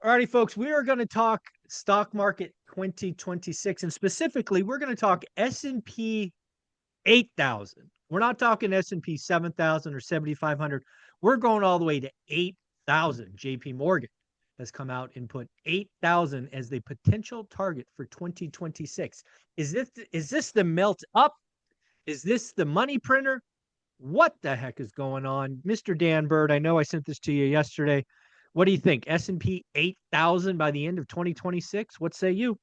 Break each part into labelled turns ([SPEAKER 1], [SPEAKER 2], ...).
[SPEAKER 1] All righty, folks, we are going to talk stock market 2026, and specifically, we're going to talk S&P 8,000. We're not talking S&P 7,000 or 7,500. We're going all the way to 8,000. JP Morgan has come out and put 8,000 as the potential target for 2026. Is this the melt up? Is this the money printer? What the heck is going on? Mr. Dan Bird, I know I sent this to you yesterday. What do you think? S&P 8,000 by the end of 2026? What say you?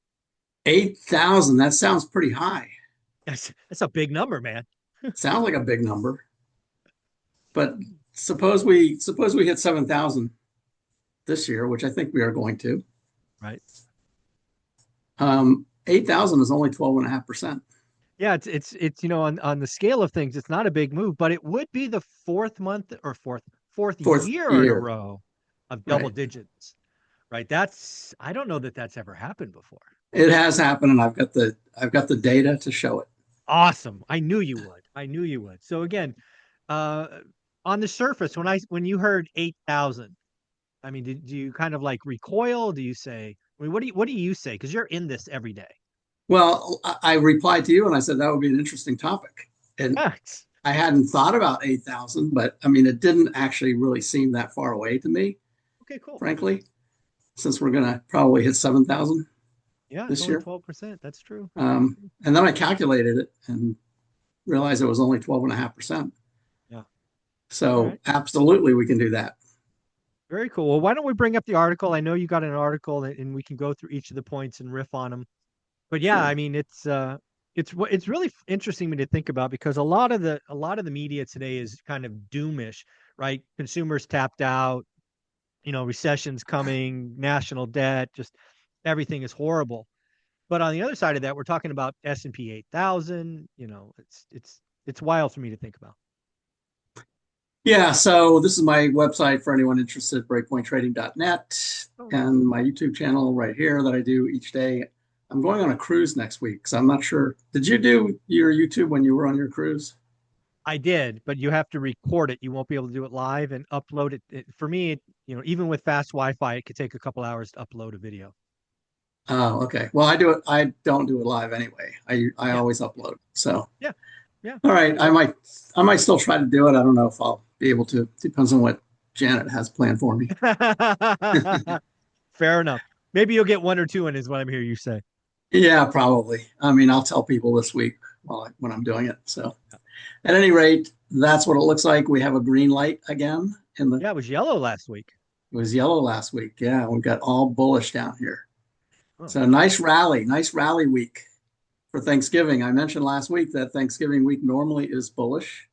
[SPEAKER 2] 8,000. That sounds pretty high.
[SPEAKER 1] That's a big number, man.
[SPEAKER 2] Sounds like a big number. But suppose we hit 7,000 this year, which I think we are going to.
[SPEAKER 1] Right.
[SPEAKER 2] 8,000 is only 12.5%.
[SPEAKER 1] Yeah, it's on the scale of things, it's not a big move, but it would be the fourth month or fourth
[SPEAKER 2] Fourth
[SPEAKER 1] year in a
[SPEAKER 2] year.
[SPEAKER 1] row of double
[SPEAKER 2] Right.
[SPEAKER 1] digits. Right. That's I don't know that that's ever happened before.
[SPEAKER 2] It has happened, and I've got the data to show it.
[SPEAKER 1] Awesome. I knew you would. I knew you would. So again, uh on the surface, when you heard 8,000, I mean, do you kind of like recoil? Do you say, I mean, what do you say? Because you're in this every day.
[SPEAKER 2] Well, I replied to you and I said that would be an interesting topic. And
[SPEAKER 1] Yes.
[SPEAKER 2] I hadn't thought about 8,000, but I mean, it didn't actually really seem that far away to me,
[SPEAKER 1] Okay, cool.
[SPEAKER 2] frankly, since we're going to probably hit 7,000
[SPEAKER 1] Yeah, it's
[SPEAKER 2] this
[SPEAKER 1] only
[SPEAKER 2] year.
[SPEAKER 1] 12%. That's true. That's
[SPEAKER 2] Um,
[SPEAKER 1] true.
[SPEAKER 2] and then I calculated it and realized it was only 12.5%.
[SPEAKER 1] Yeah. All
[SPEAKER 2] So
[SPEAKER 1] right.
[SPEAKER 2] absolutely we can do that.
[SPEAKER 1] Very cool. Well, why don't we bring up the article? I know you got an article and we can go through each of the points and riff on them. But yeah, I
[SPEAKER 2] Sure.
[SPEAKER 1] mean, it's really interesting me to think about because a lot of the media today is kind of doomish, right? Consumers tapped out, recession's coming, national debt, just everything is horrible. But on the other side of that, we're talking about S&P 8,000, it's wild for me to think about.
[SPEAKER 2] Yeah, so this is my website for anyone interested, breakpointtrading.net,
[SPEAKER 1] Oh, nice.
[SPEAKER 2] and my YouTube channel right here that I do each day. I'm going on a cruise next week, so I'm not sure. Did you do your YouTube when you were on your cruise?
[SPEAKER 1] I did, but you have to record it. You won't be able to do it live and upload it. For me, even with fast Wi-Fi, it could take a couple hours to upload a video.
[SPEAKER 2] Oh, okay. Well, I do it. I don't do it live anyway. I
[SPEAKER 1] Yeah,
[SPEAKER 2] always upload. So,
[SPEAKER 1] yeah, yeah.
[SPEAKER 2] all right. I
[SPEAKER 1] So
[SPEAKER 2] might I might still try to do it. I don't know if I'll be able to. Depends on what Janet has planned for me.
[SPEAKER 1] fair enough. Maybe you'll get one or two in, is what I'm hearing you say.
[SPEAKER 2] Yeah, probably. I mean, I'll tell people this week when I'm doing it. So, at any rate, that's what it looks like. We have a green light again.
[SPEAKER 1] Yeah, it was yellow last week.
[SPEAKER 2] It was yellow last week. Yeah, we've got all bullish down here.
[SPEAKER 1] Oh,
[SPEAKER 2] So nice rally week for Thanksgiving. I mentioned last week that Thanksgiving week normally is bullish,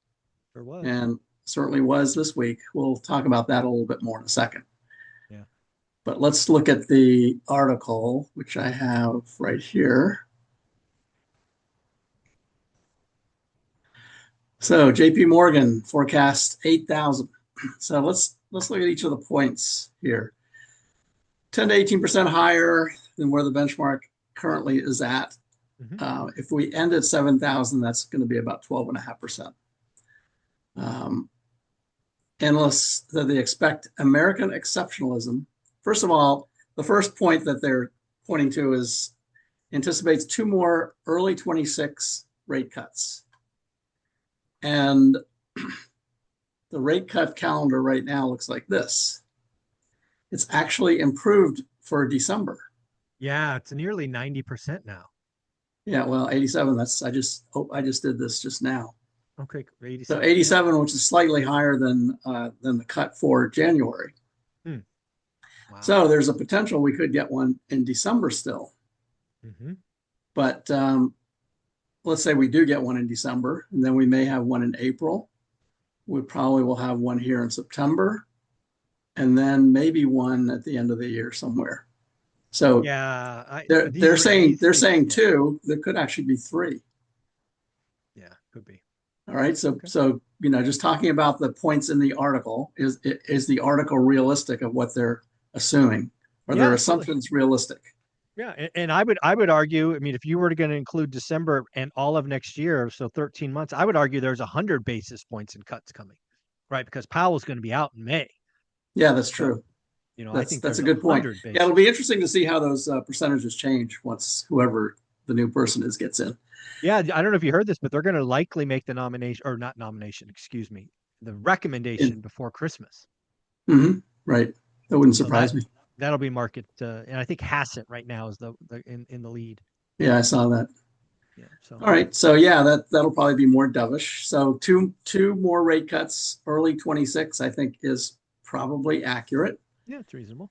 [SPEAKER 1] there was.
[SPEAKER 2] and certainly was this week. We'll talk about that a little bit more in a second.
[SPEAKER 1] Yeah.
[SPEAKER 2] But let's look at the article, which I have right here. So JP Morgan forecasts 8,000. So let's look at each of the points here. 10 to 18% higher than where the benchmark currently is at.
[SPEAKER 1] Hmm.
[SPEAKER 2] If we end at 7,000, that's going to be about 12.5%. Um, Analysts that they expect American exceptionalism. First of all, the first point that they're pointing to is anticipates two more early 26 rate cuts. And the rate cut calendar right now looks like this. It's actually improved for December.
[SPEAKER 1] Yeah, it's nearly 90% now.
[SPEAKER 2] Yeah, well, 87. I just did this just now.
[SPEAKER 1] Okay,
[SPEAKER 2] So
[SPEAKER 1] 87. Yeah.
[SPEAKER 2] 87, which is slightly higher than the cut for January.
[SPEAKER 1] Hmm. Wow.
[SPEAKER 2] So there's a potential we could get one in December still.
[SPEAKER 1] Hmm.
[SPEAKER 2] But let's say we do get one in December, and then we may have one in April. We probably will have one here in September, and then maybe one at the end of the year somewhere. So
[SPEAKER 1] Yeah,
[SPEAKER 2] they're
[SPEAKER 1] these
[SPEAKER 2] they're saying
[SPEAKER 1] these
[SPEAKER 2] they're
[SPEAKER 1] things.
[SPEAKER 2] saying
[SPEAKER 1] Yeah,
[SPEAKER 2] two. There could actually be three.
[SPEAKER 1] yeah, could be.
[SPEAKER 2] All right. So
[SPEAKER 1] Okay.
[SPEAKER 2] so just talking about the points in the article, is the article realistic of what they're assuming? Are their
[SPEAKER 1] Yeah, totally.
[SPEAKER 2] assumptions realistic?
[SPEAKER 1] Yeah, and I would argue. I mean, if you were going to include December and all of next year, so 13 months, I would argue there's 100 basis points in cuts coming, right? Because Powell's going to be out in May.
[SPEAKER 2] Yeah, that's
[SPEAKER 1] So
[SPEAKER 2] true.
[SPEAKER 1] I think
[SPEAKER 2] That's
[SPEAKER 1] there's
[SPEAKER 2] a
[SPEAKER 1] a
[SPEAKER 2] good point.
[SPEAKER 1] hundred
[SPEAKER 2] Yeah, it'll
[SPEAKER 1] bases.
[SPEAKER 2] be interesting to see how those percentages change once whoever the new person is gets in.
[SPEAKER 1] Yeah, I don't know if you heard this, but they're going to likely make the nomination or not nomination, excuse me, the
[SPEAKER 2] In,
[SPEAKER 1] recommendation before Christmas.
[SPEAKER 2] right, that wouldn't
[SPEAKER 1] So
[SPEAKER 2] surprise me.
[SPEAKER 1] that'll be market, and I think Hassett right now is the in the lead.
[SPEAKER 2] Yeah, I saw that.
[SPEAKER 1] Yeah. So
[SPEAKER 2] All right, so yeah, that'll probably be more dovish. So two more rate cuts early 26, I think is probably accurate.
[SPEAKER 1] yeah, it's reasonable.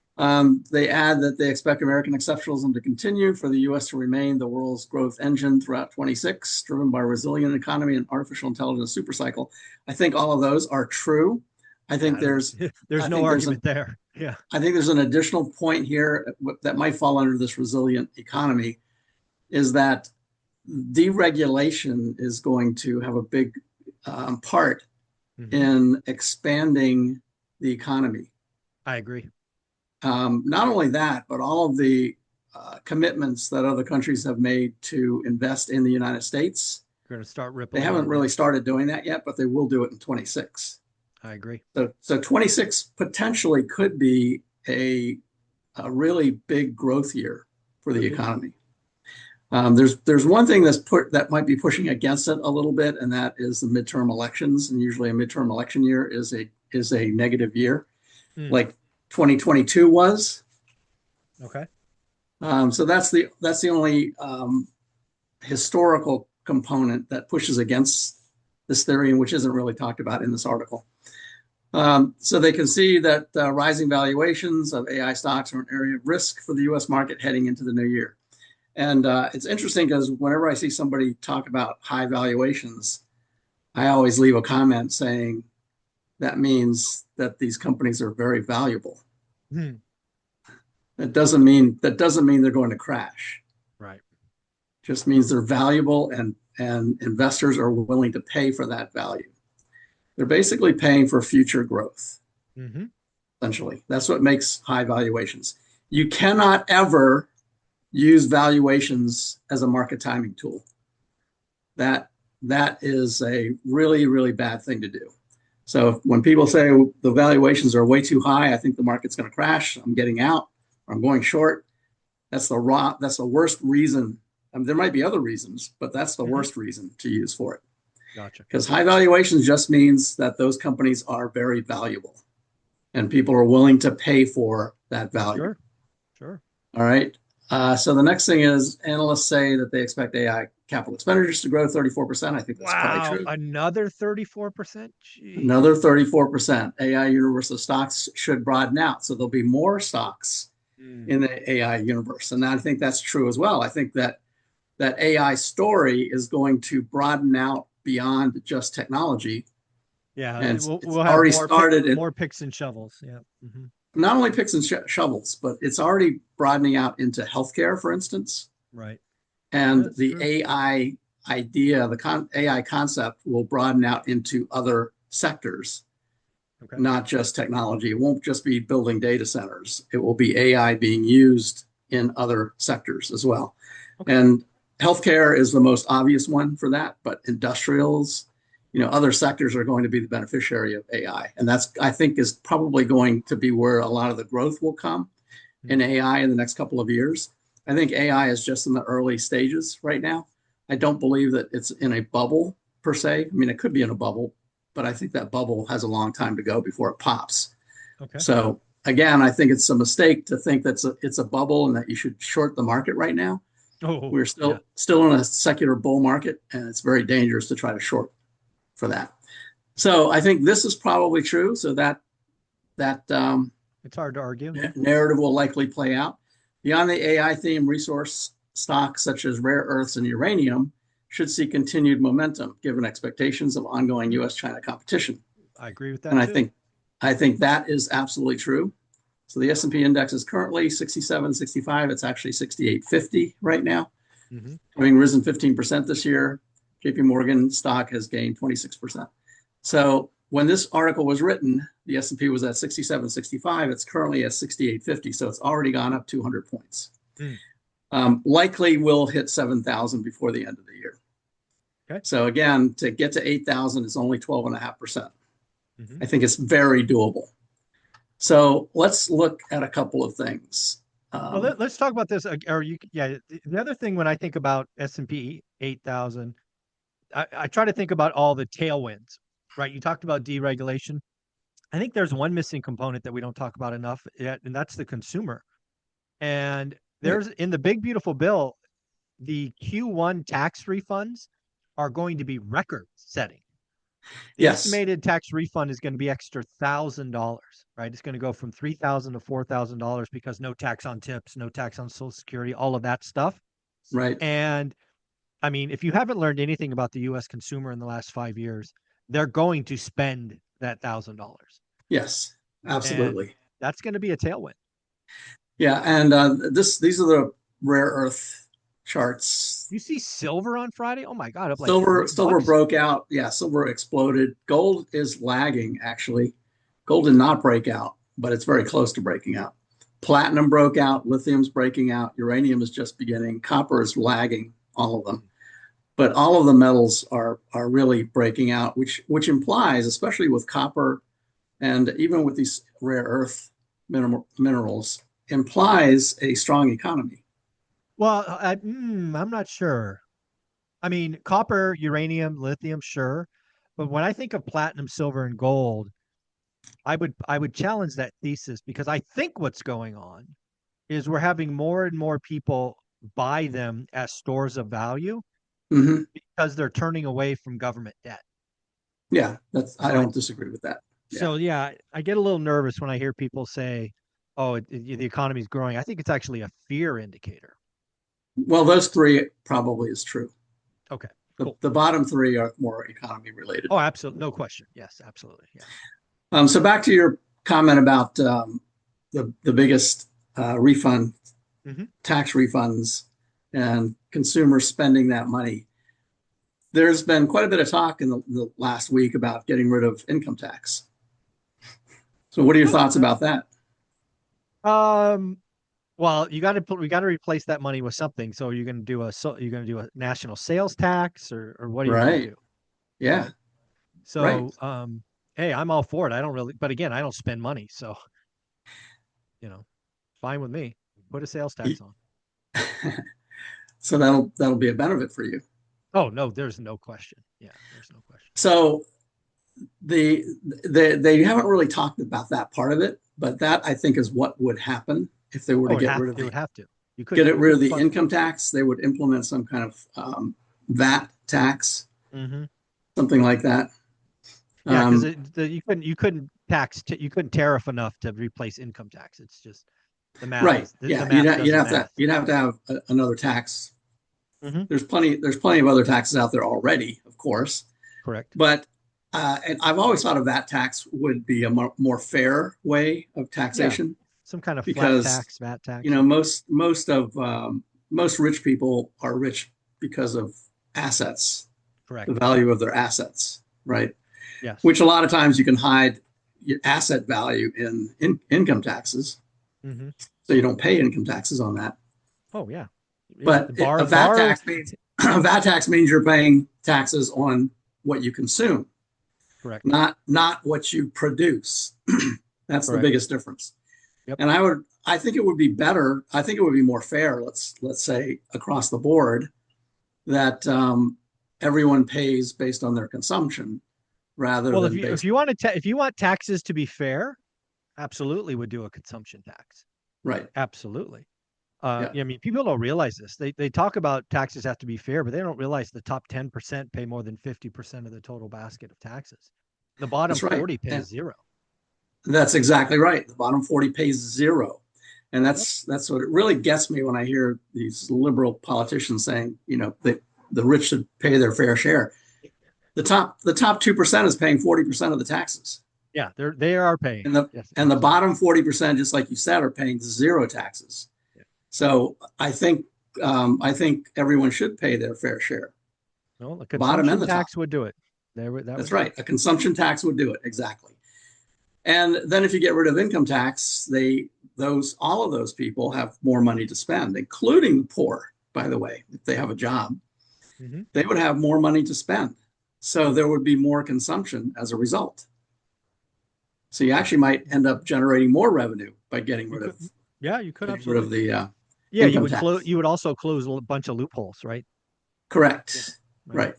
[SPEAKER 2] They add that they expect American exceptionalism to continue for the U.S. to remain the world's growth engine throughout 26, driven by a resilient economy and artificial intelligence supercycle. I think all of those are true. I
[SPEAKER 1] Yeah,
[SPEAKER 2] think there's,
[SPEAKER 1] there's
[SPEAKER 2] I
[SPEAKER 1] no
[SPEAKER 2] think there's a,
[SPEAKER 1] argument there. Yeah.
[SPEAKER 2] I think there's an additional point here that might fall under this resilient economy is that deregulation is going to have a big part
[SPEAKER 1] Hmm.
[SPEAKER 2] in expanding the economy.
[SPEAKER 1] I agree.
[SPEAKER 2] Not only that, but all of the commitments that other countries have made to invest in the United States.
[SPEAKER 1] We're going to start
[SPEAKER 2] They
[SPEAKER 1] rippling
[SPEAKER 2] haven't
[SPEAKER 1] in. Yeah,
[SPEAKER 2] really started doing that yet, but they will do it in 26.
[SPEAKER 1] I agree.
[SPEAKER 2] So 26 potentially could be a really big growth year for the
[SPEAKER 1] Could be.
[SPEAKER 2] economy. There's one thing that might be pushing against it a little bit, and that is the midterm elections. And usually, a midterm election year is a negative year,
[SPEAKER 1] Mm,
[SPEAKER 2] like 2022 was.
[SPEAKER 1] okay.
[SPEAKER 2] So that's the only historical component that pushes against this theory, and which isn't really talked about in this article. So they can see that rising valuations of AI stocks are an area of risk for the U.S. market heading into the new year. And it's interesting because whenever I see somebody talk about high valuations, I always leave a comment saying that means that these companies are very valuable.
[SPEAKER 1] Hmm.
[SPEAKER 2] That doesn't mean they're going to crash.
[SPEAKER 1] Right.
[SPEAKER 2] It just means they're valuable, and investors are willing to pay for that value. They're basically paying for future growth.
[SPEAKER 1] Hmm.
[SPEAKER 2] Essentially, that's what makes high valuations. You cannot ever use valuations as a market timing tool. That is a really, really bad thing to do. So when people say the valuations are way too high, I think the market's going to crash, I'm getting out, or I'm going short, that's the worst reason. I mean, there might be other reasons, but that's the
[SPEAKER 1] Hmm.
[SPEAKER 2] worst reason to use for it.
[SPEAKER 1] Gotcha.
[SPEAKER 2] Because high valuations just means that those companies are very valuable and people are willing to pay for that value.
[SPEAKER 1] Sure. Sure.
[SPEAKER 2] All right. So the next thing is analysts say that they expect AI capital expenditures to grow 34%. I think that's probably
[SPEAKER 1] Wow.
[SPEAKER 2] true.
[SPEAKER 1] Another 34%.
[SPEAKER 2] Another
[SPEAKER 1] Jeez.
[SPEAKER 2] 34%. AI universe of stocks should broaden out. So there'll be more stocks
[SPEAKER 1] Mm.
[SPEAKER 2] in the AI universe. And I think that's true as well. I think that AI story is going to broaden out beyond just technology.
[SPEAKER 1] Yeah.
[SPEAKER 2] And it's
[SPEAKER 1] We'll have
[SPEAKER 2] already started at
[SPEAKER 1] more picks and shovels. Yeah. Hmm.
[SPEAKER 2] not only picks and shovels, but it's already broadening out into healthcare, for instance.
[SPEAKER 1] Right.
[SPEAKER 2] And
[SPEAKER 1] That's
[SPEAKER 2] the
[SPEAKER 1] true.
[SPEAKER 2] AI idea, the AI concept will broaden out into other sectors,
[SPEAKER 1] Okay.
[SPEAKER 2] not just technology. It won't just be building data centers. It will be AI being used in other sectors as well.
[SPEAKER 1] Okay.
[SPEAKER 2] And healthcare is the most obvious one for that, but industrials, other sectors are going to be the beneficiary of AI. And that's, I think, is probably going to be where a lot of the growth will come in
[SPEAKER 1] Mm.
[SPEAKER 2] AI in the next couple of years. I think AI is just in the early stages right now. I don't believe that it's in a bubble per se. I mean, it could be in a bubble, but I think that bubble has a long time to go before it pops.
[SPEAKER 1] Okay.
[SPEAKER 2] So again, I think it's a mistake to think that it's a bubble and that you should short the market right now.
[SPEAKER 1] Oh,
[SPEAKER 2] We're
[SPEAKER 1] yeah.
[SPEAKER 2] still in a secular bull market, and it's very dangerous to try to short for that. So I think this is probably true. So that
[SPEAKER 1] It's hard to argue. Yeah.
[SPEAKER 2] narrative will likely play out. Beyond the AI theme, resource stocks such as rare earths and uranium should see continued momentum given expectations of ongoing U.S. China competition.
[SPEAKER 1] I agree with
[SPEAKER 2] And
[SPEAKER 1] that
[SPEAKER 2] I
[SPEAKER 1] too.
[SPEAKER 2] think I think that is absolutely true. So the S&P index is currently 67.65. It's actually 68.50 right now,
[SPEAKER 1] Hmm.
[SPEAKER 2] having risen 15% this year. JP Morgan stock has gained 26%. So when this article was written, the S&P was at 67.65. It's currently at 68.50. So it's already gone up 200 points.
[SPEAKER 1] Mm.
[SPEAKER 2] Likely will hit 7,000 before the end of the year.
[SPEAKER 1] Okay.
[SPEAKER 2] So again, to get to 8,000 is only 12.5%.
[SPEAKER 1] Hmm.
[SPEAKER 2] I think it's very doable. So let's look at a couple of things.
[SPEAKER 1] Well,
[SPEAKER 2] Um,
[SPEAKER 1] let's talk about this. Or you, yeah. The other thing when I think about S&P 8,000, I try to think about all the tailwinds, right? You talked about deregulation. I think there's one missing component that we don't talk about enough yet, and that's the consumer. And
[SPEAKER 2] right.
[SPEAKER 1] there's in the big beautiful bill, the Q1 tax refunds are going to be record setting. The
[SPEAKER 2] Yes,
[SPEAKER 1] estimated tax refund is going to be extra $1,000, right? It's going to go from 3,000 to $4,000 because no tax on tips, no tax on Social Security, all of that stuff.
[SPEAKER 2] right.
[SPEAKER 1] And I mean, if you haven't learned anything about the U.S. consumer in the last 5 years, they're going to spend that $1,000,
[SPEAKER 2] Yes,
[SPEAKER 1] and
[SPEAKER 2] absolutely.
[SPEAKER 1] that's going to be a tailwind.
[SPEAKER 2] Yeah, and these are the rare earth charts.
[SPEAKER 1] You see silver on Friday? Oh my God, up like
[SPEAKER 2] Silver
[SPEAKER 1] $40.
[SPEAKER 2] broke out. Yeah, silver exploded. Gold is lagging, actually. Gold did not break out, but it's very close to breaking out. Platinum broke out, lithium's breaking out, uranium is just beginning, copper is lagging, all of them. But all of the metals are really breaking out, which implies, especially with copper and even with these rare earth minerals, implies a strong economy.
[SPEAKER 1] Well, I'm not sure. I mean, copper, uranium, lithium, sure, but when I think of platinum, silver, and gold, I would challenge that thesis because I think what's going on is we're having more and more people buy them as stores of value
[SPEAKER 2] Mm-hmm.
[SPEAKER 1] because they're turning away from government debt.
[SPEAKER 2] Yeah, that's I
[SPEAKER 1] So I
[SPEAKER 2] don't disagree with that. Yeah.
[SPEAKER 1] so yeah, I get a little nervous when I hear people say, "Oh, the economy is growing." I think it's actually a fear indicator.
[SPEAKER 2] Well, those three probably is true.
[SPEAKER 1] Okay,
[SPEAKER 2] The,
[SPEAKER 1] cool.
[SPEAKER 2] the bottom three are more economy related.
[SPEAKER 1] Oh, absolutely, no question. Yes, absolutely. Yeah.
[SPEAKER 2] So back to your comment about the biggest refund,
[SPEAKER 1] Hmm.
[SPEAKER 2] tax refunds, and consumers spending that money. There's been quite a bit of talk in the last week about getting rid of income tax. So, what are your thoughts about that?
[SPEAKER 1] Um, well, we got to replace that money with something. So you're going to do a national sales tax, or what are you going to
[SPEAKER 2] Right.
[SPEAKER 1] do?
[SPEAKER 2] Yeah.
[SPEAKER 1] Right.
[SPEAKER 2] Right.
[SPEAKER 1] So, hey, I'm all for it. I don't really, but again, I don't spend money, so fine with me. Put a sales tax on.
[SPEAKER 2] So that'll be a benefit for you.
[SPEAKER 1] Oh no, there's no question. Yeah, there's no question.
[SPEAKER 2] So the, they haven't really talked about that part of it, but that I think is what would happen if they were
[SPEAKER 1] Oh,
[SPEAKER 2] to get rid of
[SPEAKER 1] it would have to.
[SPEAKER 2] get
[SPEAKER 1] You
[SPEAKER 2] rid of
[SPEAKER 1] couldn't
[SPEAKER 2] the
[SPEAKER 1] fund.
[SPEAKER 2] income tax. They would implement some kind of VAT tax,
[SPEAKER 1] Mm-hmm.
[SPEAKER 2] something like that.
[SPEAKER 1] Yeah, because
[SPEAKER 2] Um,
[SPEAKER 1] you couldn't you couldn't tariff enough to replace income tax. It's just
[SPEAKER 2] right.
[SPEAKER 1] the
[SPEAKER 2] Yeah.
[SPEAKER 1] math does the math.
[SPEAKER 2] You'd have to have another tax.
[SPEAKER 1] Mm-hmm.
[SPEAKER 2] There's plenty of other taxes out there already, of course,
[SPEAKER 1] Correct.
[SPEAKER 2] but and I've always thought of that tax would be a more fair way of
[SPEAKER 1] Yeah,
[SPEAKER 2] taxation
[SPEAKER 1] some kind of flat
[SPEAKER 2] because
[SPEAKER 1] tax, VAT
[SPEAKER 2] you
[SPEAKER 1] tax.
[SPEAKER 2] know
[SPEAKER 1] Yeah.
[SPEAKER 2] most rich people are rich because of assets, the
[SPEAKER 1] Correct.
[SPEAKER 2] value of their assets, right?
[SPEAKER 1] Yes.
[SPEAKER 2] Which a lot of times you can hide your asset value in income taxes,
[SPEAKER 1] Mm-hmm.
[SPEAKER 2] so you don't pay income taxes on that.
[SPEAKER 1] Oh yeah. Yeah.
[SPEAKER 2] But a VAT
[SPEAKER 1] Borrow.
[SPEAKER 2] tax means a VAT tax means you're paying taxes on what you consume,
[SPEAKER 1] Correct.
[SPEAKER 2] not what you produce. That's the
[SPEAKER 1] Correct.
[SPEAKER 2] biggest difference.
[SPEAKER 1] Yep.
[SPEAKER 2] And I think it would be better. I think it would be more fair. Let's say across the board that everyone pays based on their consumption rather
[SPEAKER 1] Well,
[SPEAKER 2] than
[SPEAKER 1] if
[SPEAKER 2] based.
[SPEAKER 1] you want if you want taxes to be fair, absolutely would do a consumption tax.
[SPEAKER 2] Right.
[SPEAKER 1] Absolutely.
[SPEAKER 2] Yeah.
[SPEAKER 1] Yeah, I mean, people don't realize this. They talk about taxes have to be fair, but they don't realize the top 10% pay more than 50% of the total basket of taxes. The bottom
[SPEAKER 2] That's right.
[SPEAKER 1] 40 pays
[SPEAKER 2] And
[SPEAKER 1] zero.
[SPEAKER 2] that's exactly right. The bottom 40 pays zero. And
[SPEAKER 1] Yep.
[SPEAKER 2] that's what it really gets me when I hear these liberal politicians saying, you know, that the rich should pay their fair share. The top 2% is paying 40% of the taxes.
[SPEAKER 1] Yeah, they are paying.
[SPEAKER 2] And the
[SPEAKER 1] Yes,
[SPEAKER 2] and the
[SPEAKER 1] absolutely.
[SPEAKER 2] bottom 40%, just like you said, are paying zero taxes.
[SPEAKER 1] Yeah.
[SPEAKER 2] So I think everyone should pay their fair share,
[SPEAKER 1] No, a
[SPEAKER 2] the bottom and
[SPEAKER 1] consumption
[SPEAKER 2] the top.
[SPEAKER 1] tax would do it. That would
[SPEAKER 2] That's
[SPEAKER 1] do it.
[SPEAKER 2] right. A consumption tax would do it exactly. And then if you get rid of income tax, all of those people have more money to spend, including the poor, by the way. If they have a job,
[SPEAKER 1] Hmm.
[SPEAKER 2] they would have more money to spend. So there would be more consumption as a result. So you actually might end up generating more revenue by getting
[SPEAKER 1] You
[SPEAKER 2] rid
[SPEAKER 1] could,
[SPEAKER 2] of
[SPEAKER 1] yeah, you could
[SPEAKER 2] getting rid
[SPEAKER 1] absolutely.
[SPEAKER 2] of the
[SPEAKER 1] Yeah, you
[SPEAKER 2] income
[SPEAKER 1] would close.
[SPEAKER 2] tax.
[SPEAKER 1] You would also close a bunch of loopholes, right? Yeah,
[SPEAKER 2] Correct.
[SPEAKER 1] right.
[SPEAKER 2] Right.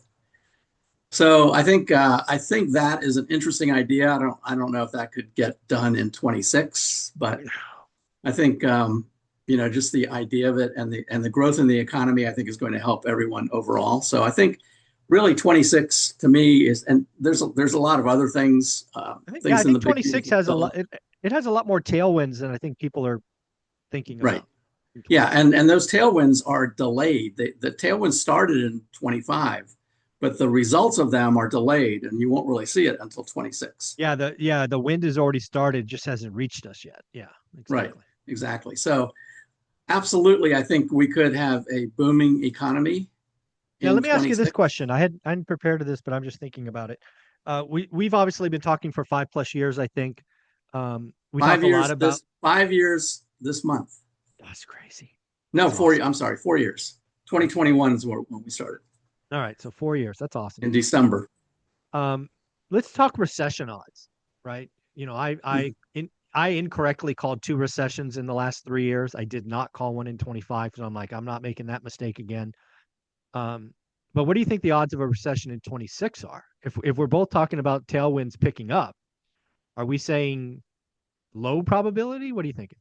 [SPEAKER 2] So I think that is an interesting idea. I don't know if that could get done in 26, but I think just the idea of it and the growth in the economy, I think is going to help everyone overall. So I think really 26 to me is, and there's a lot of other things,
[SPEAKER 1] Yeah, I
[SPEAKER 2] things in the
[SPEAKER 1] think
[SPEAKER 2] big
[SPEAKER 1] 26
[SPEAKER 2] beautiful
[SPEAKER 1] has a lot.
[SPEAKER 2] bill.
[SPEAKER 1] It has a lot more tailwinds than I think people are thinking
[SPEAKER 2] Right.
[SPEAKER 1] about in
[SPEAKER 2] Yeah,
[SPEAKER 1] 26.
[SPEAKER 2] and those tailwinds are delayed. The tailwinds started in 25, but the results of them are delayed, and you won't really see it until 26.
[SPEAKER 1] Yeah, the wind has already started, just hasn't reached us yet. Yeah,
[SPEAKER 2] Right.
[SPEAKER 1] exactly.
[SPEAKER 2] Exactly. So absolutely, I think we could have a booming economy
[SPEAKER 1] Now,
[SPEAKER 2] in
[SPEAKER 1] let me ask you this
[SPEAKER 2] 26.
[SPEAKER 1] question. I hadn't prepared to this, but I'm just thinking about it. We've obviously been talking for 5+ years, I think. We talk
[SPEAKER 2] Five
[SPEAKER 1] a lot
[SPEAKER 2] years
[SPEAKER 1] about.
[SPEAKER 2] 5 years this month.
[SPEAKER 1] That's crazy.
[SPEAKER 2] No,
[SPEAKER 1] That's
[SPEAKER 2] four.
[SPEAKER 1] awesome.
[SPEAKER 2] I'm sorry, 4 years.
[SPEAKER 1] That's awesome.
[SPEAKER 2] 2021 is when we started
[SPEAKER 1] All right, so 4 years. That's awesome.
[SPEAKER 2] in December.
[SPEAKER 1] Um, let's talk recession odds, right? You know, I incorrectly called two recessions in the last 3 years. I did not call one in 25 because I'm like, I'm not making that mistake again. Um, but what do you think the odds of a recession in 26 are? If we're both talking about tailwinds picking up, are we saying low probability? What are you thinking?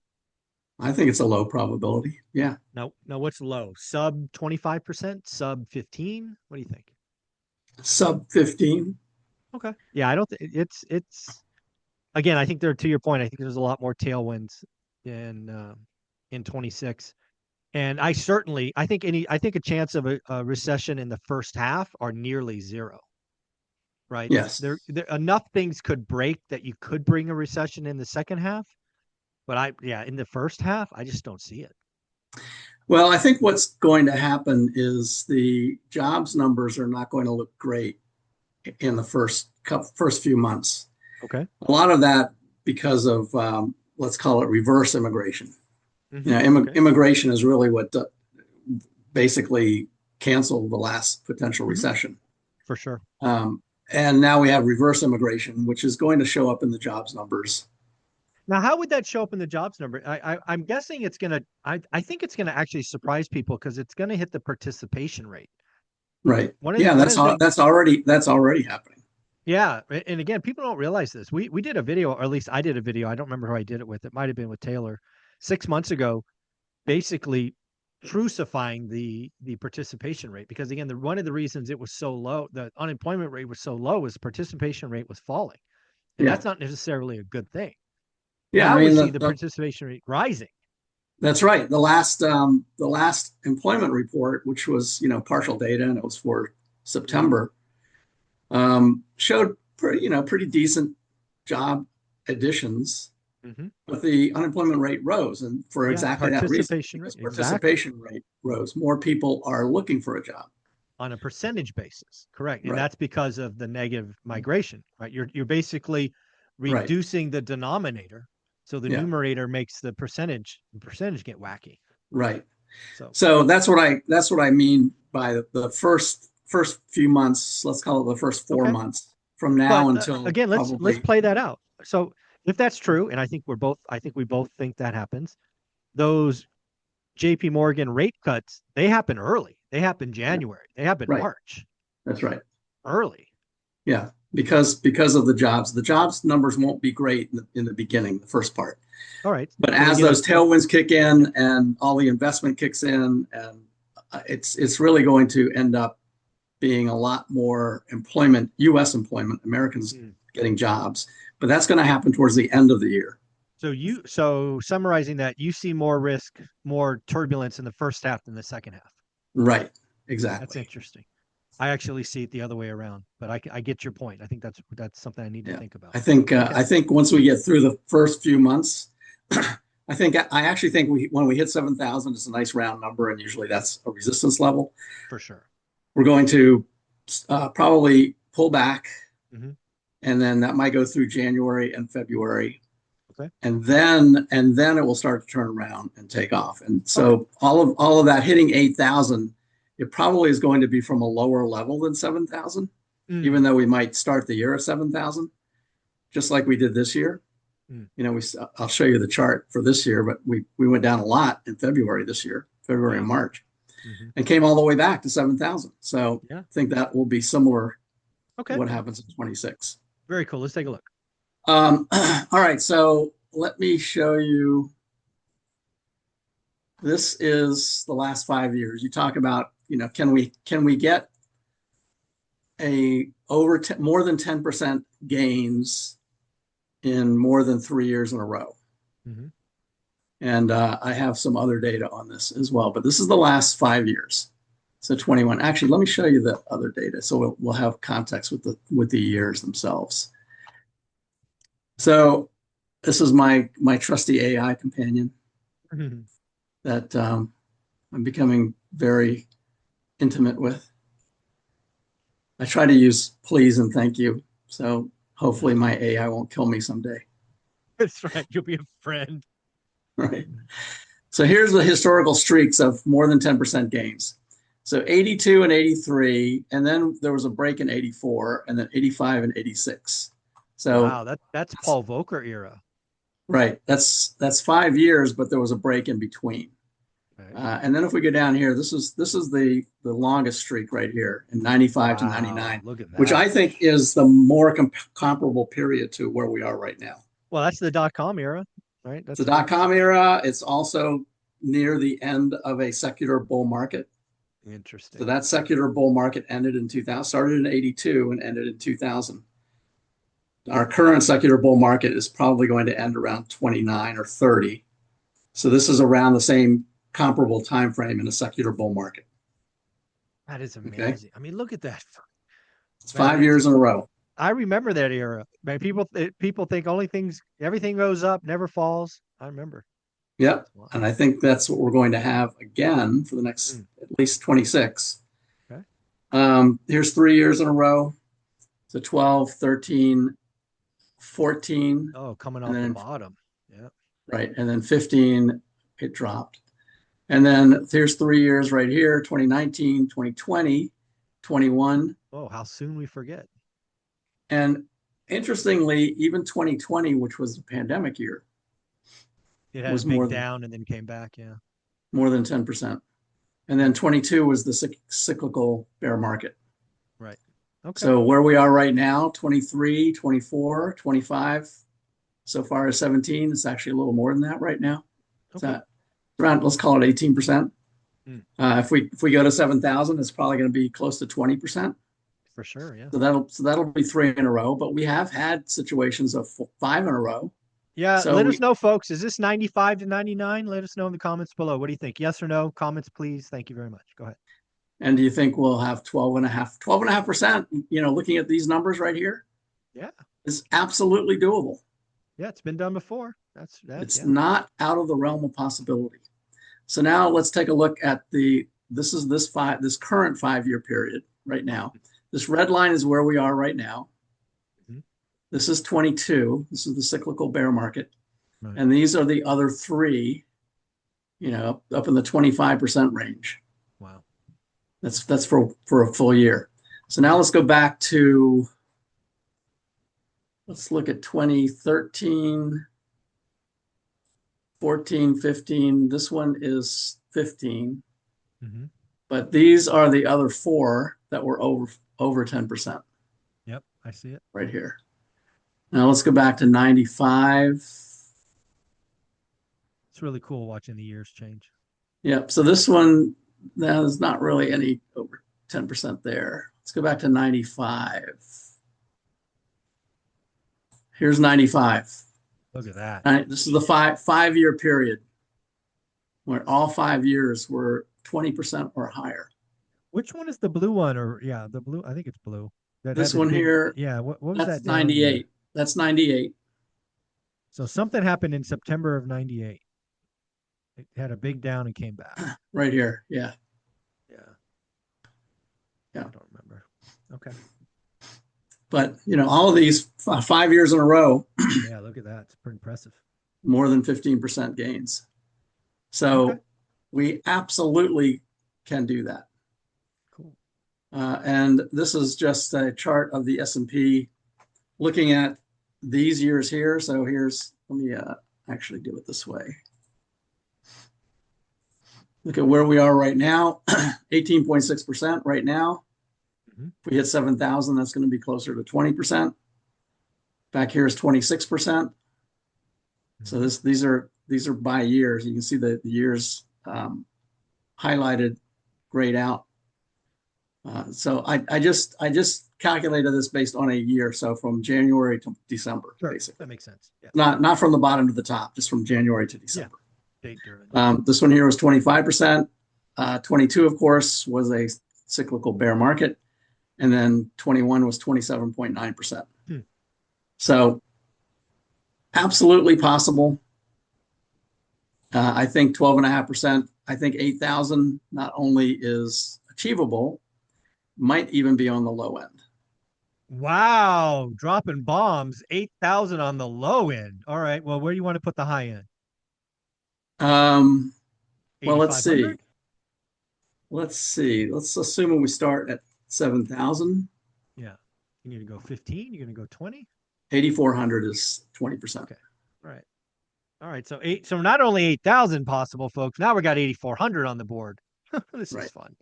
[SPEAKER 2] I think it's a low probability. Yeah,
[SPEAKER 1] Now what's low? Sub 25%? Sub 15? What do you think?
[SPEAKER 2] sub 15.
[SPEAKER 1] Okay. Yeah, I don't think it's again, I think there to your point, I think there's a lot more tailwinds in 26. And I think a chance of a recession in the first half are nearly zero, right?
[SPEAKER 2] Yes.
[SPEAKER 1] There enough things could break that you could bring a recession in the second half, but yeah, in the first half, I just don't see it.
[SPEAKER 2] Well, I think what's going to happen is the jobs numbers are not going to look great in the first few months.
[SPEAKER 1] Okay.
[SPEAKER 2] A lot of that because of let's call it reverse immigration.
[SPEAKER 1] Okay.
[SPEAKER 2] Immigration is really what basically canceled the last potential
[SPEAKER 1] hmm
[SPEAKER 2] recession.
[SPEAKER 1] For sure.
[SPEAKER 2] Um, and now we have reverse immigration, which is going to show up in the jobs numbers.
[SPEAKER 1] Now, how would that show up in the jobs number? I'm guessing it's gonna. I think it's gonna actually surprise people because it's gonna hit the participation rate.
[SPEAKER 2] Right.
[SPEAKER 1] One of the
[SPEAKER 2] Yeah,
[SPEAKER 1] one of the things.
[SPEAKER 2] that's already happening.
[SPEAKER 1] Yeah, and again, people don't realize this. We did a video, or at least I did a video. I don't remember who I did it with. It might have been with Taylor, 6 months ago, basically crucifying the participation rate because again, one of the reasons it was so low, the unemployment rate was so low, was the participation rate was falling, and
[SPEAKER 2] Yeah.
[SPEAKER 1] that's not necessarily a good thing.
[SPEAKER 2] Yeah, I
[SPEAKER 1] Now we
[SPEAKER 2] mean
[SPEAKER 1] see the participation rate rising.
[SPEAKER 2] that's right. The last employment report, which was partial data and it was for
[SPEAKER 1] hmm
[SPEAKER 2] September, showed pretty decent job additions,
[SPEAKER 1] hmm
[SPEAKER 2] but the unemployment rate rose, and for
[SPEAKER 1] Yeah,
[SPEAKER 2] exactly that reason,
[SPEAKER 1] participation rate
[SPEAKER 2] because
[SPEAKER 1] exactly
[SPEAKER 2] participation rate rose. More people are looking for a job.
[SPEAKER 1] on a percentage basis, correct, and
[SPEAKER 2] Right.
[SPEAKER 1] that's because of the negative migration, right? You're basically
[SPEAKER 2] Right.
[SPEAKER 1] reducing the denominator, so the
[SPEAKER 2] Yeah.
[SPEAKER 1] numerator makes the percentage get wacky.
[SPEAKER 2] Right.
[SPEAKER 1] So,
[SPEAKER 2] So that's what I mean by the first few months. Let's call it the first four
[SPEAKER 1] okay.
[SPEAKER 2] months from now
[SPEAKER 1] But
[SPEAKER 2] until
[SPEAKER 1] again, let's
[SPEAKER 2] probably.
[SPEAKER 1] play that out. So if that's true, and I think we both think that happens, those JP Morgan rate cuts, they happen early. They happen
[SPEAKER 2] Yeah.
[SPEAKER 1] January. They happen
[SPEAKER 2] Right.
[SPEAKER 1] March.
[SPEAKER 2] That's right.
[SPEAKER 1] Early.
[SPEAKER 2] Yeah, because of the jobs numbers won't be great in the beginning, the first part.
[SPEAKER 1] All right.
[SPEAKER 2] But
[SPEAKER 1] So we
[SPEAKER 2] as
[SPEAKER 1] get a
[SPEAKER 2] those tailwinds kick
[SPEAKER 1] yeah.
[SPEAKER 2] in and all the investment kicks in, and it's really going to end up being a lot more employment, U.S. employment, Americans
[SPEAKER 1] Mm.
[SPEAKER 2] getting jobs. But that's going to happen towards the end of the year.
[SPEAKER 1] So summarizing that, you see more risk, more turbulence in the first half than the second half.
[SPEAKER 2] Right.
[SPEAKER 1] That's
[SPEAKER 2] Exactly.
[SPEAKER 1] interesting. I actually see it the other way around, but I get your point. I think that's something I need to
[SPEAKER 2] Yeah.
[SPEAKER 1] think about.
[SPEAKER 2] I think uh,
[SPEAKER 1] Okay.
[SPEAKER 2] I think once we get through the first few months, I actually think when we hit 7,000, it's a nice round number, and usually that's a resistance level.
[SPEAKER 1] For sure.
[SPEAKER 2] We're going to probably pull back,
[SPEAKER 1] hmm
[SPEAKER 2] and then that might go through January and February,
[SPEAKER 1] Okay.
[SPEAKER 2] and then it will start to turn around and take off. And
[SPEAKER 1] Okay.
[SPEAKER 2] so all of that hitting 8,000, it probably is going to be from a lower level than 7,000, even
[SPEAKER 1] Mm.
[SPEAKER 2] though we might start the year at 7,000, just like we did this year.
[SPEAKER 1] Mm.
[SPEAKER 2] I'll show you the chart for this year, but we went down a lot in February this year, February
[SPEAKER 1] Yeah.
[SPEAKER 2] and March,
[SPEAKER 1] Hmm.
[SPEAKER 2] and came all the way back to 7,000. So
[SPEAKER 1] Yeah.
[SPEAKER 2] I think that will be similar to
[SPEAKER 1] Okay.
[SPEAKER 2] what happens in 26.
[SPEAKER 1] Very cool. Let's take a look.
[SPEAKER 2] All right, so let me show you. This is the last 5 years. You talk about, can we get a more than 10% gains in more than 3 years in a row?
[SPEAKER 1] Hmm.
[SPEAKER 2] And I have some other data on this as well, but this is the last 5 years. So 21. Actually, let me show you the other data, so we'll have context with the years themselves. So this is my trusty AI companion that I'm becoming very intimate with. I try to use please and thank you, so hopefully my AI won't kill me someday.
[SPEAKER 1] That's right. You'll be a friend.
[SPEAKER 2] Right. So here's the historical streaks of more than 10% gains. So 82 and 83, and then there was a break in 84, and then 85 and 86. So
[SPEAKER 1] Wow, that's Paul Volcker era.
[SPEAKER 2] right, that's 5 years, but there was a break in between.
[SPEAKER 1] Right.
[SPEAKER 2] And then if we go down here, this is the longest streak right here in 95 to
[SPEAKER 1] Wow,
[SPEAKER 2] 99,
[SPEAKER 1] look at
[SPEAKER 2] which I
[SPEAKER 1] that.
[SPEAKER 2] think is the more comparable period to where we are right now.
[SPEAKER 1] Well, that's the .com era, right?
[SPEAKER 2] It's the
[SPEAKER 1] That's what.
[SPEAKER 2] dot-com era. It's also near the end of a secular bull market. So
[SPEAKER 1] Interesting.
[SPEAKER 2] that secular bull market ended in 2000, started in 82 and ended in 2000. Our current secular bull market is probably going to end around 29 or 30. So this is around the same comparable time frame in a secular bull market.
[SPEAKER 1] That is
[SPEAKER 2] Okay,
[SPEAKER 1] amazing. I mean, look at that.
[SPEAKER 2] it's
[SPEAKER 1] Man,
[SPEAKER 2] 5 years in a row.
[SPEAKER 1] I remember that era. Man, people think everything goes up, never falls. I remember.
[SPEAKER 2] Yep.
[SPEAKER 1] Wow.
[SPEAKER 2] And I think that's what we're going to have again for the next
[SPEAKER 1] Mm,
[SPEAKER 2] at least 26.
[SPEAKER 1] okay.
[SPEAKER 2] Here's 3 years in a row. So 12, 13, 14,
[SPEAKER 1] Oh, coming
[SPEAKER 2] and
[SPEAKER 1] off the
[SPEAKER 2] then
[SPEAKER 1] bottom. Yeah.
[SPEAKER 2] right, and then 15, it dropped. And then here's 3 years right here, 2019, 2020, 21.
[SPEAKER 1] Oh, how soon we forget.
[SPEAKER 2] And interestingly, even 2020, which was the pandemic year,
[SPEAKER 1] It had a
[SPEAKER 2] was
[SPEAKER 1] big down and then came back. Yeah.
[SPEAKER 2] more than 10%. And then
[SPEAKER 1] Yeah.
[SPEAKER 2] 22 was the cyclical bear market.
[SPEAKER 1] Right. Okay.
[SPEAKER 2] So where we are right now, 23, 24, 25, so far as 17, it's actually a little more than that right now. It's
[SPEAKER 1] Okay.
[SPEAKER 2] at around, let's call it 18%.
[SPEAKER 1] Mm,
[SPEAKER 2] If we go to 7,000, it's probably going to be close to 20%.
[SPEAKER 1] for sure. Yeah.
[SPEAKER 2] So that'll be three in a row. But we have had situations of five in a row.
[SPEAKER 1] Yeah.
[SPEAKER 2] So
[SPEAKER 1] Let us
[SPEAKER 2] we
[SPEAKER 1] know, folks. Is this 95 to 99? Let us know in the comments below. What do you think? Yes or no? Comments, please. Thank you very much. Go ahead.
[SPEAKER 2] and do you think we'll have 12.5%? Looking at these numbers right here
[SPEAKER 1] Yeah.
[SPEAKER 2] is absolutely doable.
[SPEAKER 1] Yeah. It's been done before. That's that.
[SPEAKER 2] It's
[SPEAKER 1] Yeah.
[SPEAKER 2] not out of the realm of possibility. So now let's take a look at this current 5 year period right now. This red line is where we are right now.
[SPEAKER 1] Mhm.
[SPEAKER 2] This is 22. This is the cyclical bear market.
[SPEAKER 1] Right.
[SPEAKER 2] And these are the other three, up in the 25% range.
[SPEAKER 1] Wow.
[SPEAKER 2] That's for a full year. So now let's go back to, let's look at 2013, 14, 15. This one is 15.
[SPEAKER 1] Hmm.
[SPEAKER 2] But these are the other four that were over 10%
[SPEAKER 1] Yep. I see it.
[SPEAKER 2] right here. Now let's go back to 95.
[SPEAKER 1] It's really cool watching the years change.
[SPEAKER 2] Yep. So this one, there's not really any over 10% there. Let's go back to 95. Here's 95.
[SPEAKER 1] Look at that.
[SPEAKER 2] This is the five-year period where all 5 years were 20% or higher.
[SPEAKER 1] Which one is the blue one? Or yeah, the blue. I think it's blue. That had
[SPEAKER 2] This
[SPEAKER 1] the
[SPEAKER 2] one
[SPEAKER 1] big.
[SPEAKER 2] here,
[SPEAKER 1] Yeah. What was
[SPEAKER 2] that's
[SPEAKER 1] that down year?
[SPEAKER 2] 98. That's 98.
[SPEAKER 1] So something happened in September of '98. It had a big down and came back.
[SPEAKER 2] Right here. Yeah.
[SPEAKER 1] Yeah.
[SPEAKER 2] Yeah.
[SPEAKER 1] I don't remember. Okay.
[SPEAKER 2] But, all of these 5 years in a row,
[SPEAKER 1] Yeah. Look at that. It's pretty impressive.
[SPEAKER 2] more than 15% gains.
[SPEAKER 1] Okay.
[SPEAKER 2] So we absolutely can do that.
[SPEAKER 1] Cool.
[SPEAKER 2] And this is just a chart of the S&P looking at these years here. So let me actually do it this way. Look at where we are right now, 18.6% right now.
[SPEAKER 1] Mhm.
[SPEAKER 2] If we hit 7,000, that's going to be closer to 20%. Back here is 26%. So these are by years. You can see the years highlighted, grayed out. So I just calculated this based on a year, so from January to December,
[SPEAKER 1] Sure,
[SPEAKER 2] basically.
[SPEAKER 1] that makes sense. Yeah.
[SPEAKER 2] Not from the bottom to the top, just from January to
[SPEAKER 1] Yeah.
[SPEAKER 2] December.
[SPEAKER 1] Date driven.
[SPEAKER 2] This one here was 25%. 22, of course, was a cyclical bear market, and then 21 was 27.9%. So absolutely possible. I think 12.5%. I think 8,000 not only is achievable, might even be on the low end.
[SPEAKER 1] Wow, dropping bombs. 8,000 on the low end. All right. Well, where do you want to put the high end?
[SPEAKER 2] Well, let's see.
[SPEAKER 1] 8,500?
[SPEAKER 2] Let's assume we start at 7,000.
[SPEAKER 1] Yeah. You need to go 15. You're going to go 20.
[SPEAKER 2] 8,400 is 20%.
[SPEAKER 1] Okay. All right. All right. So not only 8,000 possible, folks. Now we got 8,400 on the board. This is
[SPEAKER 2] Right.
[SPEAKER 1] fun.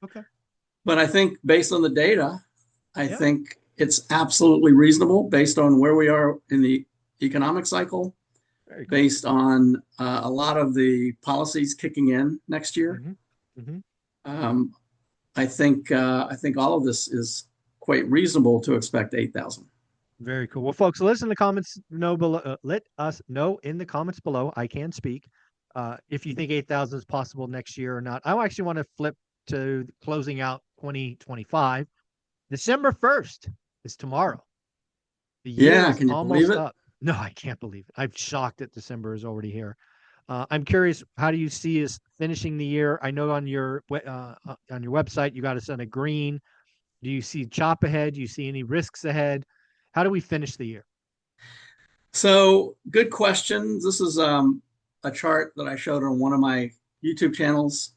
[SPEAKER 1] Okay.
[SPEAKER 2] But I think based on the data, I
[SPEAKER 1] Yeah.
[SPEAKER 2] think it's absolutely reasonable based on where we are in the economic cycle,
[SPEAKER 1] Very cool.
[SPEAKER 2] based on a lot of the policies kicking in next year. I think all of this is quite reasonable to expect 8,000.
[SPEAKER 1] Very cool. Well, folks, let us in the comments know below. Let us know in the comments below. I can speak. If you think 8,000 is possible next year or not. I actually want to flip to closing out 2025. December 1st is tomorrow. The year
[SPEAKER 2] Yeah,
[SPEAKER 1] is
[SPEAKER 2] can you believe
[SPEAKER 1] almost
[SPEAKER 2] it?
[SPEAKER 1] up. No, I can't believe it. I'm shocked that December is already here. I'm curious, how do you see us finishing the year? I know on your website you got us on a green. Do you see chop ahead? Do you see any risks ahead? How do we finish the year?
[SPEAKER 2] So good question. This is a chart that I showed on one of my YouTube channels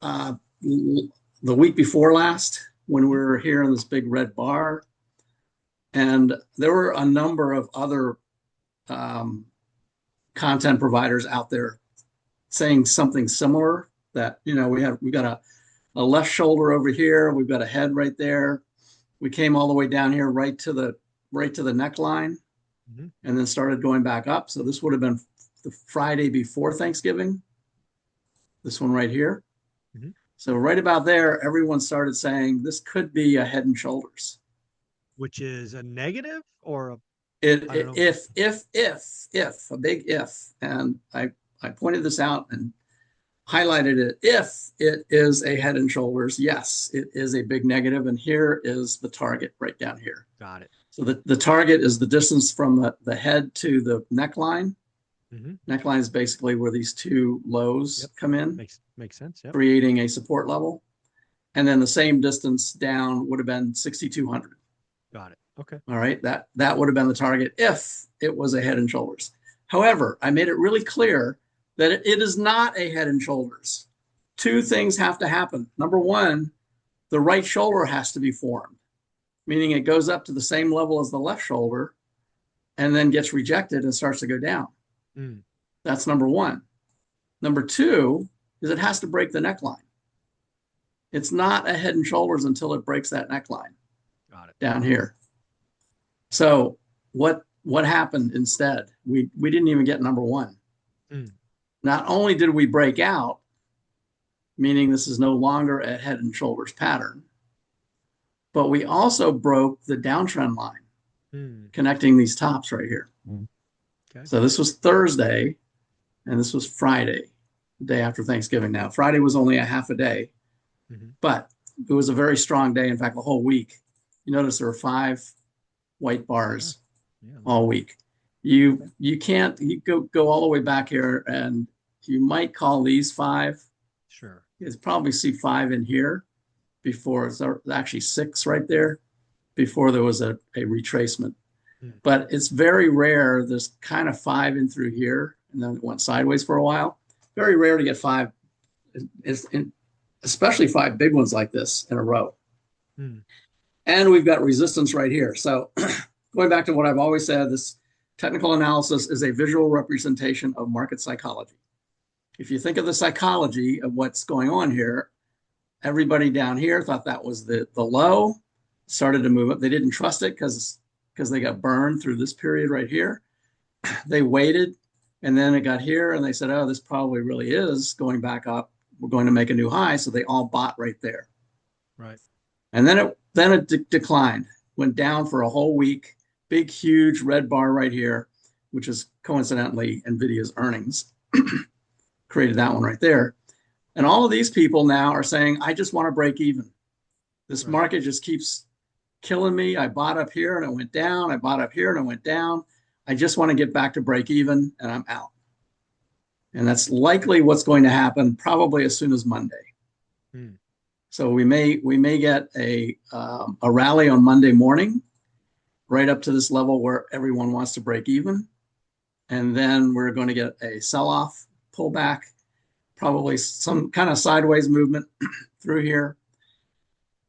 [SPEAKER 2] the week before last when we were here in this big red bar. And there were a number of other content providers out there saying something similar, that, you know, we've got a left shoulder over here, we've got a head right there. We came all the way down here right to the neckline, and then started going back up. So this would have been the Friday before Thanksgiving. This one right here. So right about there, everyone started saying this could be a head and shoulders.
[SPEAKER 1] Which is a negative or a
[SPEAKER 2] if a big if, and I pointed this out and highlighted it. If it is a head and shoulders, yes, it is a big negative. And here is the target right down here.
[SPEAKER 1] Got it.
[SPEAKER 2] So the target is the distance from the head to the neckline. Neckline is basically where these two lows come in.
[SPEAKER 1] Makes sense. Yep.
[SPEAKER 2] Creating a support level. And then the same distance down would have been 6,200.
[SPEAKER 1] Got it. Okay.
[SPEAKER 2] All right. That would have been the target if it was a head and shoulders. However, I made it really clear that it is not a head and shoulders. Two things have to happen. Number one, the right shoulder has to be formed, meaning it goes up to the same level as the left shoulder and then gets rejected and starts to go down. That's number one. Number two is it has to break the neckline. It's not a head and shoulders until it breaks that neckline.
[SPEAKER 1] Got it.
[SPEAKER 2] Down here. So what happened instead? We didn't even get number one. Not only did we break out, meaning this is no longer a head and shoulders pattern, but we also broke the downtrend line connecting these tops right here. Okay. So this was Thursday and this was Friday, the day after Thanksgiving. Now, Friday was only a half a day, but it was a very strong day. In fact, the whole week. You notice there were 5 white bars all week. You can't go all the way back here, and you might call these 5.
[SPEAKER 1] Sure.
[SPEAKER 2] You probably see 5 in here before. It's actually 6 right there before there was a retracement. But it's very rare. There's kind of 5 in through here, and then it went sideways for a while. Very rare to get 5, especially 5 big ones like this in a row. And we've got resistance right here. So going back to what I've always said, Technical analysis is a visual representation of market psychology. If you think of the psychology of what's going on here, everybody down here thought that was the low, started to move up. They didn't trust it because they got burned through this period right here. They waited, and then it got here, and they said, oh, this probably really is going back up. We're going to make a new high. So they all bought right there.
[SPEAKER 1] Right.
[SPEAKER 2] And then it declined, went down for a whole week. Big, huge red bar right here, which is coincidentally NVIDIA's earnings. Created that one right there. And all of these people now are saying, I just want to break even. This market just keeps killing me. I bought up here and it went down. I bought up here and it went down. I just want to get back to break even and I'm out. And that's likely what's going to happen probably as soon as Monday. So we may get a rally on Monday morning, right up to this level where everyone wants to break even. And then we're going to get a sell-off, pullback, probably some kind of sideways movement through here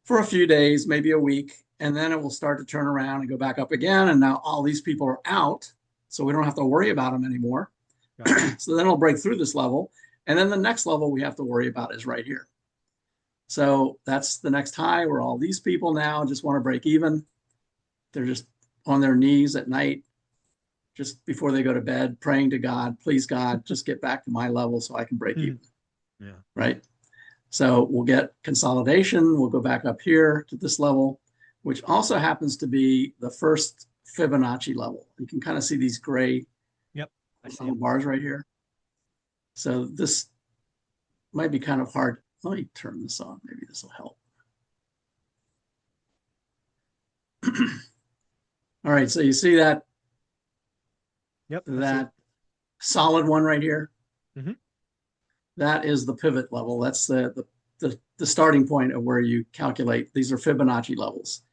[SPEAKER 2] for a few days, maybe a week. And then it will start to turn around and go back up again. And now all these people are out, so we don't have to worry about them anymore. So then it'll break through this level. And then the next level we have to worry about is right here. So that's the next high where all these people now just want to break even. They're just on their knees at night, just before they go to bed, praying to God, please God, just get back to my level so I can break even.
[SPEAKER 1] Yeah.
[SPEAKER 2] Right. So we'll get consolidation. We'll go back up here to this level, which also happens to be the first Fibonacci level. You can kind of see these gray bars right here. So this might be kind of hard. Let me turn this on. Maybe this will help. All right. So you see that?
[SPEAKER 1] Yep.
[SPEAKER 2] That solid one right here.
[SPEAKER 1] Mm-hmm.
[SPEAKER 2] That is the pivot level. That's the starting point of where you calculate. These are Fibonacci levels.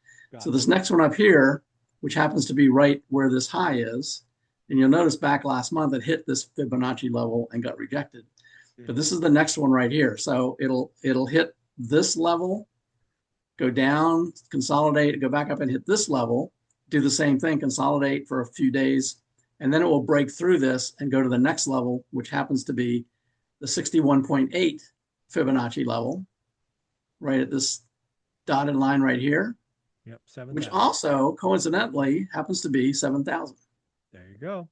[SPEAKER 2] So this next one up here, which happens to be right where this high is, and you'll notice back last month it hit this Fibonacci level and got rejected. But this is the next one right here. So it'll hit this level, go down, consolidate, go back up and hit this level, do the same thing, consolidate for a few days, and then it will break through this and go to the next level, which happens to be the 61.8 Fibonacci level, right at this dotted line right here.
[SPEAKER 1] Yep, 7,000.
[SPEAKER 2] Which also coincidentally happens to be 7,000.
[SPEAKER 1] There you go.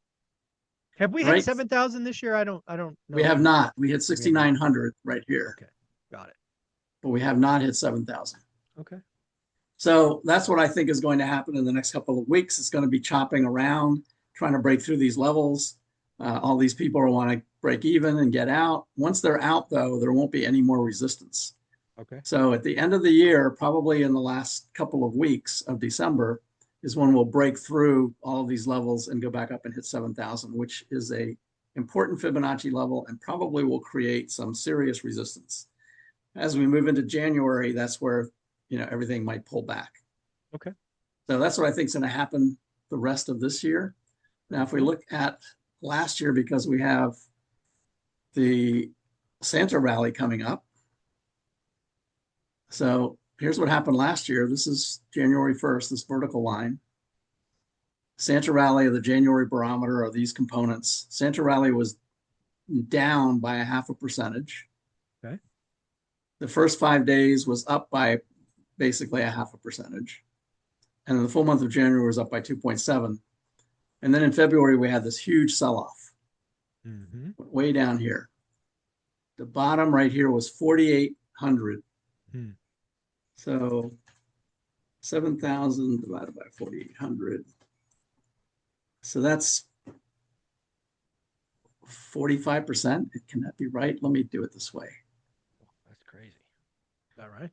[SPEAKER 1] Have we hit 7,000 this year? I don't know.
[SPEAKER 2] We have not. We hit 6,900 right here.
[SPEAKER 1] Okay, got it.
[SPEAKER 2] But we have not hit 7,000.
[SPEAKER 1] Okay.
[SPEAKER 2] So that's what I think is going to happen in the next couple of weeks. It's going to be chopping around, trying to break through these levels. All these people want to break even and get out. Once they're out, though, there won't be any more resistance.
[SPEAKER 1] Okay.
[SPEAKER 2] So at the end of the year, probably in the last couple of weeks of December, is when we'll break through all of these levels and go back up and hit 7,000, which is a important Fibonacci level and probably will create some serious resistance. As we move into January, that's where everything might pull back.
[SPEAKER 1] Okay.
[SPEAKER 2] So that's what I think is going to happen the rest of this year. Now, if we look at last year, because we have the Santa rally coming up. So here's what happened last year. This is January 1st, this vertical line. Santa rally of the January barometer are these components. Santa rally was down by 0.5%.
[SPEAKER 1] Okay.
[SPEAKER 2] The first 5 days was up by basically 0.5%. And then the full month of January was up by 2.7. And then in February, we had this huge sell-off way down here. The bottom right here was 4,800. So 7,000 divided by 4,800. So that's 45%. Can that be right? Let me do it this way.
[SPEAKER 1] That's crazy. Is that right?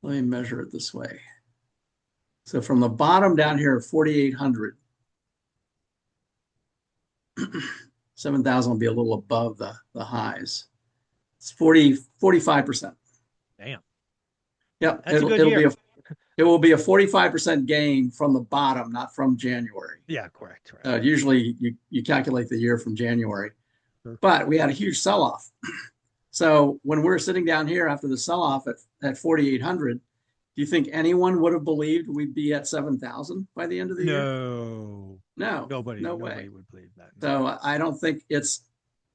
[SPEAKER 2] Let me measure it this way. So from the bottom down here, 4,800. 7,000 will be a little above the highs. It's 45%.
[SPEAKER 1] Damn.
[SPEAKER 2] Yep.
[SPEAKER 1] That's a good year.
[SPEAKER 2] It will be a 45% gain from the bottom, not from January.
[SPEAKER 1] Yeah, correct. Right.
[SPEAKER 2] Usually you calculate the year from January,
[SPEAKER 1] Sure.
[SPEAKER 2] But we had a huge sell-off. So when we're sitting down here after the sell-off at 4,800, Do you think anyone would have believed we'd be at 7,000 by the end of the year?
[SPEAKER 1] No,
[SPEAKER 2] No,
[SPEAKER 1] nobody,
[SPEAKER 2] no
[SPEAKER 1] nobody
[SPEAKER 2] way.
[SPEAKER 1] would believe that. No.
[SPEAKER 2] So I don't think it's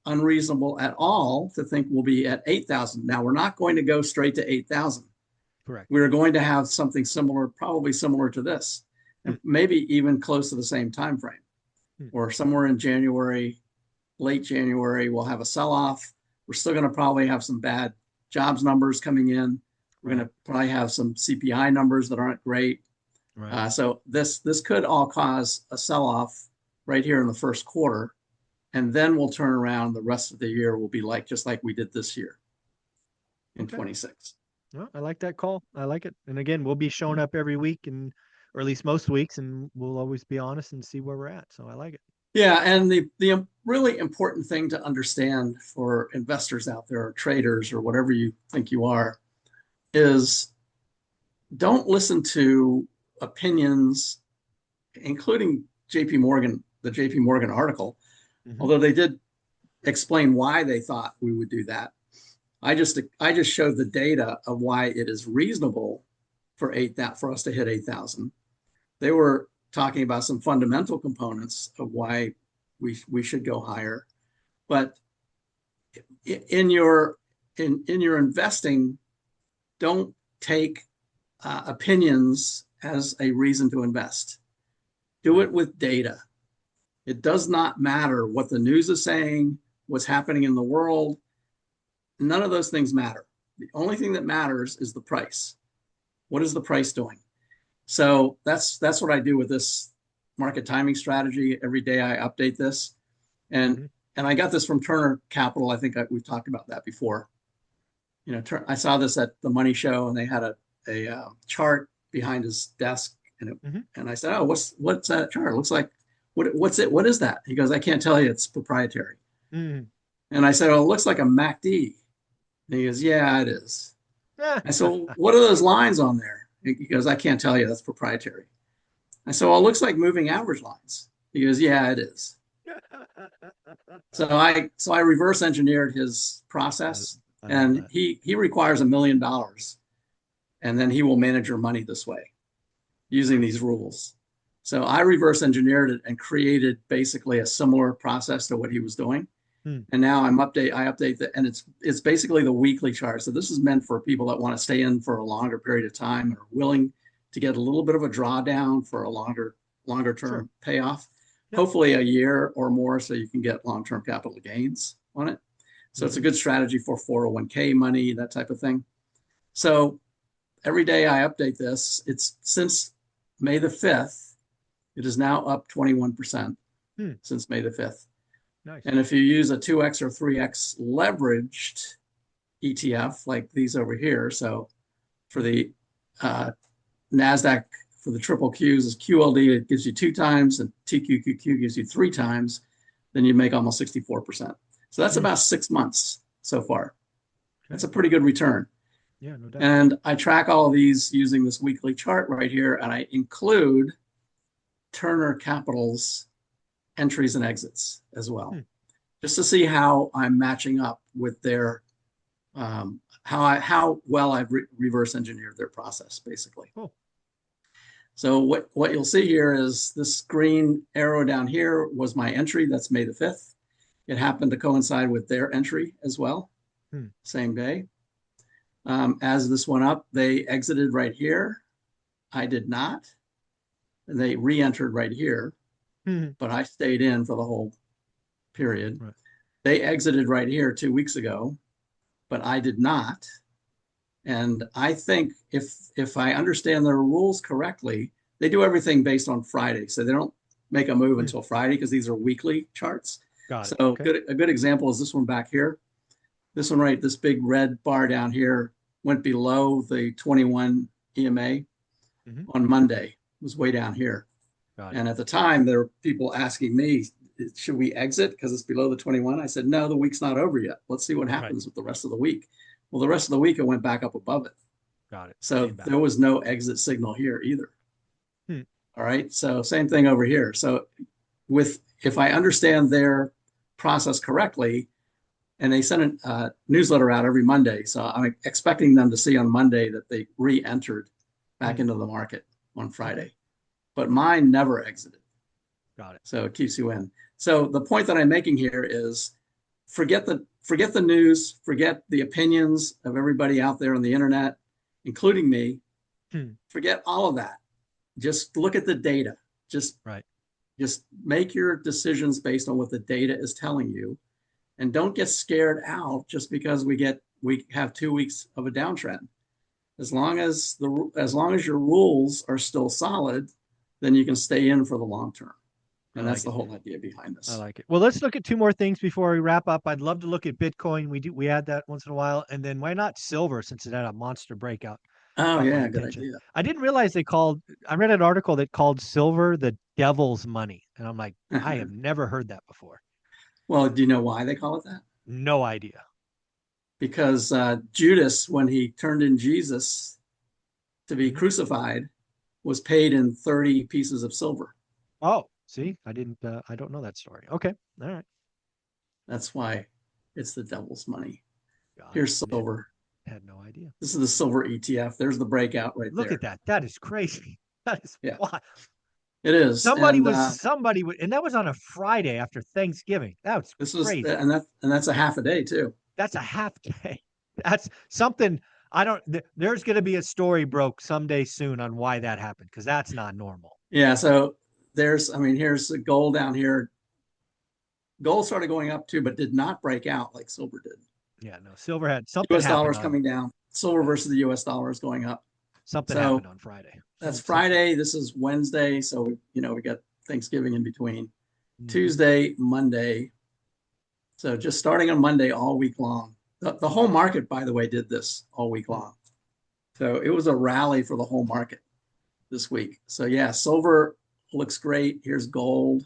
[SPEAKER 2] unreasonable at all to think we'll be at 8,000. Now, we're not going to go straight to 8,000.
[SPEAKER 1] Correct.
[SPEAKER 2] We're going to have something similar, probably similar to this,
[SPEAKER 1] Hmm.
[SPEAKER 2] and maybe even close to the same time frame,
[SPEAKER 1] Hmm.
[SPEAKER 2] or somewhere in January, late January, we'll have a sell-off. We're still going to probably have some bad jobs numbers coming in. We're
[SPEAKER 1] Right.
[SPEAKER 2] going to probably have some CPI numbers that aren't great.
[SPEAKER 1] Right.
[SPEAKER 2] So this could all cause a sell-off right here in the first quarter, and then we'll turn around. The rest of the year will be like just like we did this year in
[SPEAKER 1] Okay.
[SPEAKER 2] 26.
[SPEAKER 1] Well, I like that call. I like it. And again, we'll be showing up every week and or at least most weeks, and we'll always be honest and see where we're at. So I like it.
[SPEAKER 2] Yeah, and the really important thing to understand for investors out there, or traders, or whatever you think you are, is don't listen to opinions, including JP Morgan, the JP Morgan article,
[SPEAKER 1] Mm-hmm.
[SPEAKER 2] although they did explain why they thought we would do that. I just showed the data of why it is reasonable for us to hit 8,000. They were talking about some fundamental components of why we should go higher, but in your in your investing, don't take opinions as a reason to invest. Do
[SPEAKER 1] Right.
[SPEAKER 2] it with data. It does not matter what the news is saying, what's happening in the world. None of those things matter. The only thing that matters is the price. What is the price doing? So that's what I do with this market timing strategy. Every day I update this, and
[SPEAKER 1] Mm-hmm.
[SPEAKER 2] and I got this from Turner Capital. I think we've talked about that before. I saw this at the Money Show, and they had a chart behind his desk,
[SPEAKER 1] Mm-hmm.
[SPEAKER 2] and I said, "Oh, what's that chart? It looks like what's it? What is that?" He goes, "I can't tell you. It's proprietary."
[SPEAKER 1] Mm-hmm.
[SPEAKER 2] And I said, "Oh, it looks like a MACD." And he goes, "Yeah, it is." I said, "Well, what are those lines on there?" He goes, "I can't tell you. That's proprietary." I said, "Well, it looks like moving average lines." He goes, "Yeah, it is." So I reverse engineered his
[SPEAKER 1] I,
[SPEAKER 2] process,
[SPEAKER 1] I love
[SPEAKER 2] and
[SPEAKER 1] that.
[SPEAKER 2] he requires $1 million, and then he will manage your money this way using
[SPEAKER 1] Nice.
[SPEAKER 2] these rules. So I reverse engineered it and created basically a similar process to what he was doing.
[SPEAKER 1] Hmm.
[SPEAKER 2] And now I update that, and it's basically the weekly chart. So this is meant for people that want to stay in for a longer period of time and are willing to get a little bit of a drawdown for a longer
[SPEAKER 1] Sure.
[SPEAKER 2] term payoff,
[SPEAKER 1] Yep.
[SPEAKER 2] hopefully a year or more, so you can get long term capital gains on it. So it's a
[SPEAKER 1] Mm-hmm.
[SPEAKER 2] good strategy for 401k money, that type of thing. So every day I update this. It's since May the 5th. It is now up 21%
[SPEAKER 1] Hmm.
[SPEAKER 2] since May the 5th.
[SPEAKER 1] Nice.
[SPEAKER 2] And if you use a 2x or 3x leveraged ETF like these over here, so for the uh, NASDAQ, for the triple Qs is QLD, it gives you 2 times, and TQQQ gives you 3 times, then you make almost 64%. So that's
[SPEAKER 1] Hmm.
[SPEAKER 2] about 6 months so far. That's
[SPEAKER 1] Okay.
[SPEAKER 2] a pretty good return.
[SPEAKER 1] Yeah, no doubt.
[SPEAKER 2] And I track all of these using this weekly chart right here, and I include Turner Capital's entries and exits as well,
[SPEAKER 1] Hmm.
[SPEAKER 2] just to see how I'm matching up with their how well I've reverse engineered their process, basically.
[SPEAKER 1] Cool.
[SPEAKER 2] So what you'll see here is this green arrow down here was my entry. That's May the 5th. It happened to coincide with their entry as well,
[SPEAKER 1] Hmm.
[SPEAKER 2] same day. As this went up, they exited right here. I did not. And they re-entered right here,
[SPEAKER 1] Hmm.
[SPEAKER 2] but I stayed in for the whole period.
[SPEAKER 1] Right.
[SPEAKER 2] They exited right here 2 weeks ago, but I did not. And I think if I understand their rules correctly, they do everything based on Friday. So they don't make a move
[SPEAKER 1] Hmm.
[SPEAKER 2] until Friday because these are weekly charts.
[SPEAKER 1] Got it.
[SPEAKER 2] So
[SPEAKER 1] Okay.
[SPEAKER 2] a good example is this one back here. This one, right, this big red bar down here went below the 21 EMA
[SPEAKER 1] Mm-hmm.
[SPEAKER 2] on Monday. It was way down here.
[SPEAKER 1] Got it.
[SPEAKER 2] And at the time, there were people asking me, should we exit because it's below the 21? I said, no, the week's not over yet. Let's see what
[SPEAKER 1] Right.
[SPEAKER 2] happens with the rest of the week. Well, the rest of the week, it went back up above it.
[SPEAKER 1] Got it.
[SPEAKER 2] So
[SPEAKER 1] Came back.
[SPEAKER 2] there was no exit signal here either.
[SPEAKER 1] Hmm.
[SPEAKER 2] All right. So same thing over here. So if I understand their process correctly, and they send a newsletter out every Monday, so I'm expecting them to see on Monday that they re-entered back
[SPEAKER 1] Hmm.
[SPEAKER 2] into the market on
[SPEAKER 1] Okay.
[SPEAKER 2] Friday, but mine never exited.
[SPEAKER 1] Got it.
[SPEAKER 2] So it keeps you in. So the point that I'm making here is forget the news, forget the opinions of everybody out there on the internet, including me.
[SPEAKER 1] Hmm.
[SPEAKER 2] Forget all of that. Just look at the data. Just
[SPEAKER 1] Right.
[SPEAKER 2] just make your decisions based on what the data is telling you, and don't get scared out just because we have 2 weeks of a downtrend. As long as your rules are still solid, then you can stay in for the long term.
[SPEAKER 1] I
[SPEAKER 2] And that's
[SPEAKER 1] like
[SPEAKER 2] the
[SPEAKER 1] it.
[SPEAKER 2] whole idea behind
[SPEAKER 1] I
[SPEAKER 2] this.
[SPEAKER 1] like it. Well, let's look at two more things before we wrap up. I'd love to look at Bitcoin. We add that once in a while, and then why not silver since it had a monster breakout?
[SPEAKER 2] Oh
[SPEAKER 1] Caught my
[SPEAKER 2] yeah, good
[SPEAKER 1] attention.
[SPEAKER 2] idea.
[SPEAKER 1] I didn't realize they called. I read an article that called silver the devil's money, and I'm like, I have never heard that before.
[SPEAKER 2] Well, do you know why they call it that?
[SPEAKER 1] No idea.
[SPEAKER 2] Because Judas, when he turned in Jesus to be
[SPEAKER 1] Mhm.
[SPEAKER 2] crucified, was paid in 30 pieces of silver.
[SPEAKER 1] Oh, see, I didn't. I don't know that story. Okay, all right,
[SPEAKER 2] That's why it's the devil's money.
[SPEAKER 1] got it.
[SPEAKER 2] Here's silver.
[SPEAKER 1] Had no idea.
[SPEAKER 2] This is the silver ETF. There's the breakout right
[SPEAKER 1] Look at
[SPEAKER 2] there.
[SPEAKER 1] that. That is crazy. That is
[SPEAKER 2] Yeah,
[SPEAKER 1] wild.
[SPEAKER 2] it is. And
[SPEAKER 1] And that was on a Friday after Thanksgiving. That's
[SPEAKER 2] this was,
[SPEAKER 1] crazy.
[SPEAKER 2] and that's a half a day too.
[SPEAKER 1] That's a half day. That's something I don't. There's going to be a story broke someday soon on why that happened because that's not normal.
[SPEAKER 2] Yeah. So here's the gold down here. Gold started going up too, but did not break out like silver did.
[SPEAKER 1] Yeah, no, silver had something
[SPEAKER 2] US dollar
[SPEAKER 1] happened
[SPEAKER 2] is
[SPEAKER 1] on.
[SPEAKER 2] coming down. Silver
[SPEAKER 1] Yeah,
[SPEAKER 2] versus the US dollar is going up.
[SPEAKER 1] something
[SPEAKER 2] So
[SPEAKER 1] happened on Friday.
[SPEAKER 2] that's
[SPEAKER 1] Something.
[SPEAKER 2] Friday. This is Wednesday. So we got Thanksgiving in between.
[SPEAKER 1] Mm-hmm.
[SPEAKER 2] Tuesday, Monday. So just starting on Monday all week long. The whole market, by the way, did this all week long. So it was a rally for the whole market this week. So yeah, silver looks great. Here's gold.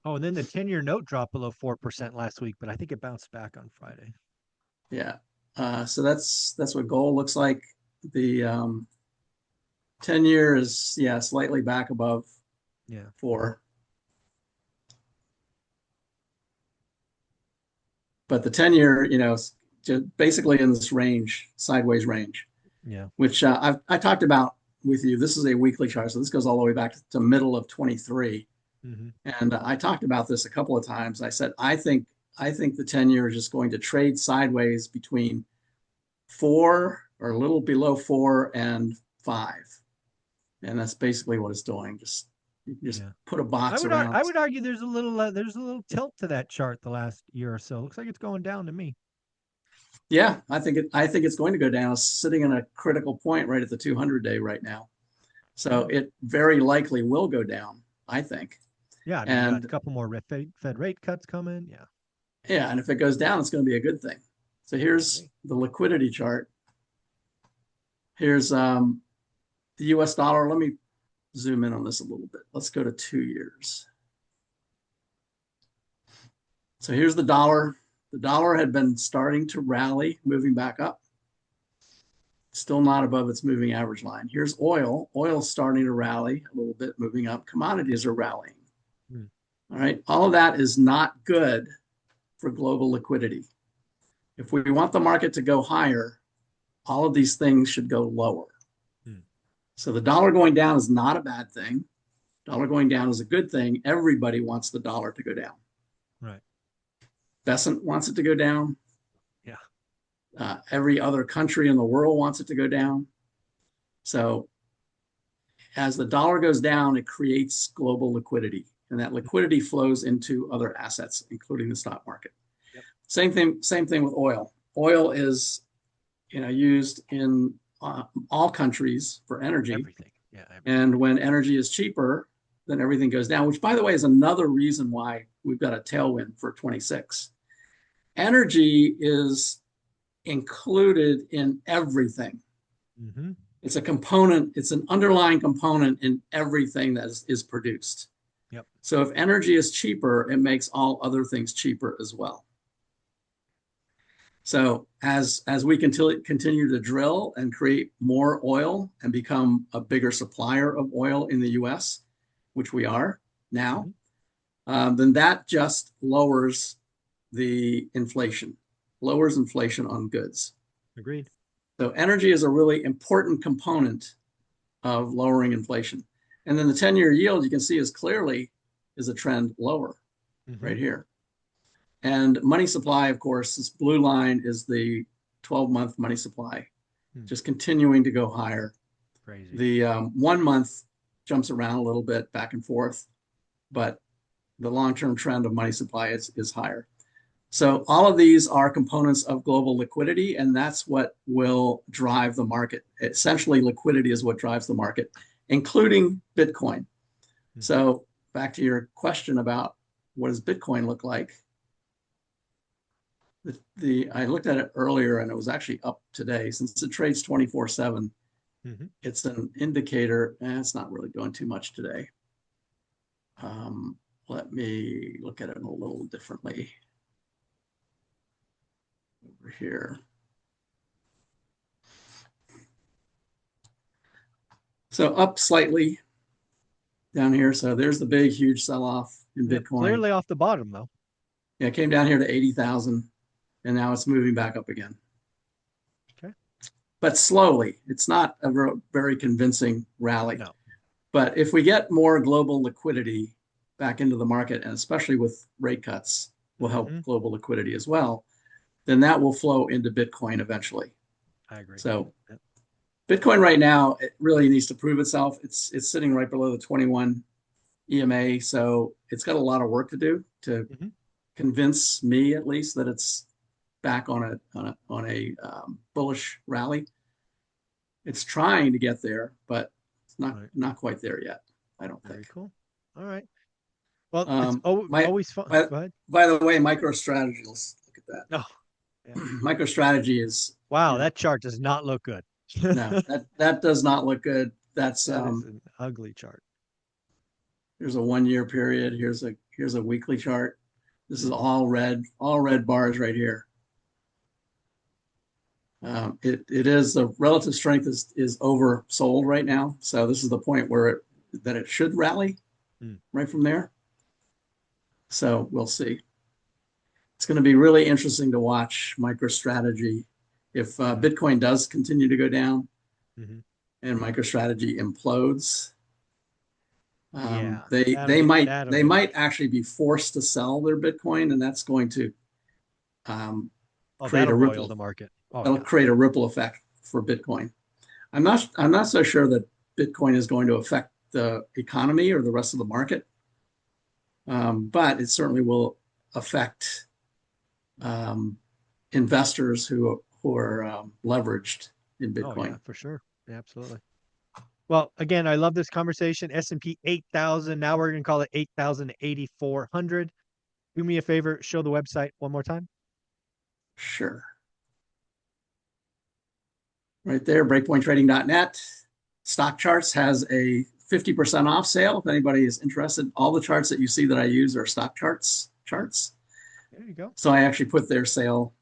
[SPEAKER 1] Oh, and then the 10-year note dropped below 4% last week, but I think it bounced back on Friday.
[SPEAKER 2] Yeah. So that's what gold looks like. The 10-year is, yeah, slightly back above
[SPEAKER 1] Yeah,
[SPEAKER 2] 4. But the 10-year, just basically in this range, sideways range,
[SPEAKER 1] yeah.
[SPEAKER 2] which I talked about with you. This is a weekly chart, so this goes all the way back to middle of 23.
[SPEAKER 1] Mm-hmm.
[SPEAKER 2] And I talked about this a couple of times. I said I think the 10-year is just going to trade sideways between 4 or a little below 4 and 5, and that's basically what it's doing. Just you can just
[SPEAKER 1] Yeah.
[SPEAKER 2] put a box around.
[SPEAKER 1] I would argue there's a little tilt to that chart the last year or so. Looks like it's going down to me.
[SPEAKER 2] Yeah, I think it's going to go down. It's sitting in a critical point right at the 200-day right now. So
[SPEAKER 1] Yeah.
[SPEAKER 2] it very likely will go down, I think.
[SPEAKER 1] Yeah, I mean, we got a
[SPEAKER 2] And
[SPEAKER 1] couple more Fed rate cuts coming. Yeah,
[SPEAKER 2] yeah, and if it goes down, it's going to be a good thing. So
[SPEAKER 1] I
[SPEAKER 2] here's
[SPEAKER 1] agree.
[SPEAKER 2] the liquidity chart. Here's the US dollar. Let me zoom in on this a little bit. Let's go to 2 years. So here's the dollar. The dollar had been starting to rally, moving back up. Still not above its moving average line. Here's oil. Oil's starting to rally a little bit, moving up. Commodities are rallying.
[SPEAKER 1] Hmm.
[SPEAKER 2] All right. All of that is not good for global liquidity. If we want the market to go higher, all of these things should go lower.
[SPEAKER 1] Hmm.
[SPEAKER 2] So the dollar going down is not a bad thing. Dollar going down is a good thing. Everybody wants the dollar to go down.
[SPEAKER 1] Right.
[SPEAKER 2] Besant wants it to go down.
[SPEAKER 1] Yeah.
[SPEAKER 2] Every other country in the world wants it to go down. So as the dollar goes down, it creates global liquidity, and that liquidity flows into other assets, including the stock market.
[SPEAKER 1] Yep.
[SPEAKER 2] Same thing with oil. Oil is, used in all countries for energy,
[SPEAKER 1] Everything. Yeah, everything.
[SPEAKER 2] and when energy is cheaper, then everything goes down. Which, by the way, is another reason why we've got a tailwind for 26. Energy is included in everything.
[SPEAKER 1] Mm-hmm.
[SPEAKER 2] It's a component, it's an underlying component in everything that is produced.
[SPEAKER 1] Yep.
[SPEAKER 2] So if energy is cheaper, it makes all other things cheaper as well. So as we continue to drill and create more oil and become a bigger supplier of oil in the U.S., which we are now,
[SPEAKER 1] Mm-hmm.
[SPEAKER 2] then that just lowers the inflation, lowers inflation on goods.
[SPEAKER 1] Agreed.
[SPEAKER 2] So energy is a really important component of lowering inflation. And then the 10-year yield you can see is a trend lower
[SPEAKER 1] Mm-hmm.
[SPEAKER 2] right here. And money supply, of course, this blue line is the 12-month money supply,
[SPEAKER 1] Hmm.
[SPEAKER 2] just continuing to go higher.
[SPEAKER 1] Crazy.
[SPEAKER 2] The 1 month jumps around a little bit back and forth, but the long-term trend of money supply is higher. So all of these are components of global liquidity, and that's what will drive the market. Essentially, liquidity is what drives the market, including Bitcoin.
[SPEAKER 1] Hmm.
[SPEAKER 2] So back to your question about what does Bitcoin look like? I looked at it earlier and it was actually up today since it trades 24/7.
[SPEAKER 1] Mm-hmm.
[SPEAKER 2] It's an indicator. It's not really doing too much today. Let me look at it a little differently over here. So up slightly down here. So there's the big, huge sell-off in
[SPEAKER 1] Yep.
[SPEAKER 2] Bitcoin.
[SPEAKER 1] Clearly off the bottom though.
[SPEAKER 2] Yeah, it came down here to 80,000 and now it's moving back up again.
[SPEAKER 1] Okay.
[SPEAKER 2] But slowly. It's not a very convincing rally.
[SPEAKER 1] No.
[SPEAKER 2] But if we get more global liquidity back into the market, and especially with rate cuts, will help
[SPEAKER 1] Mm-hmm.
[SPEAKER 2] global liquidity as well, then that will flow into Bitcoin eventually.
[SPEAKER 1] I agree.
[SPEAKER 2] So
[SPEAKER 1] Yep.
[SPEAKER 2] Bitcoin right now, it really needs to prove itself. It's sitting right below the 21 EMA, so it's got a lot of work to do to
[SPEAKER 1] Mm-hmm.
[SPEAKER 2] convince me at least that it's back on a bullish rally. It's trying to get there, but it's
[SPEAKER 1] All right.
[SPEAKER 2] not quite there yet. I don't
[SPEAKER 1] Very
[SPEAKER 2] think.
[SPEAKER 1] cool. All right. Well, it's
[SPEAKER 2] Um, my
[SPEAKER 1] always fun.
[SPEAKER 2] by,
[SPEAKER 1] Go ahead.
[SPEAKER 2] by the way, MicroStrategy. Let's look at that.
[SPEAKER 1] Oh, yeah.
[SPEAKER 2] MicroStrategy is,
[SPEAKER 1] Wow, that chart does not look good.
[SPEAKER 2] no, that does not look good. That's
[SPEAKER 1] That is an ugly chart.
[SPEAKER 2] here's a 1 year period. Here's a weekly chart. This is
[SPEAKER 1] Hmm.
[SPEAKER 2] all red bars right here. It is the relative strength is oversold right now. So this is the point where it should rally
[SPEAKER 1] Hmm.
[SPEAKER 2] right from there. So we'll see. It's going to be really interesting to watch MicroStrategy if
[SPEAKER 1] Yeah.
[SPEAKER 2] Bitcoin does continue to go down
[SPEAKER 1] Hmm.
[SPEAKER 2] and MicroStrategy implodes.
[SPEAKER 1] Yeah. That'll
[SPEAKER 2] They
[SPEAKER 1] be
[SPEAKER 2] might actually be forced to sell their Bitcoin, and that's going to um,
[SPEAKER 1] oh,
[SPEAKER 2] create
[SPEAKER 1] that'll
[SPEAKER 2] a
[SPEAKER 1] roil
[SPEAKER 2] ripple.
[SPEAKER 1] the market. Oh
[SPEAKER 2] That'll
[SPEAKER 1] yeah.
[SPEAKER 2] create a ripple effect for Bitcoin. I'm not so sure that Bitcoin is going to affect the economy or the rest of the market, but it certainly will affect um, investors who are leveraged in
[SPEAKER 1] Oh yeah,
[SPEAKER 2] Bitcoin.
[SPEAKER 1] for sure. Yeah, absolutely. Well, again, I love this conversation. S&P 8,000. Now we're going to call it 8,084 Do me a favor, show the website one more time.
[SPEAKER 2] Sure. Right there, breakpointtrading.net. Stock Charts has a 50% off sale if anybody is interested. All the charts that you see that I use are Stock charts.
[SPEAKER 1] There you go.
[SPEAKER 2] So I actually put their sale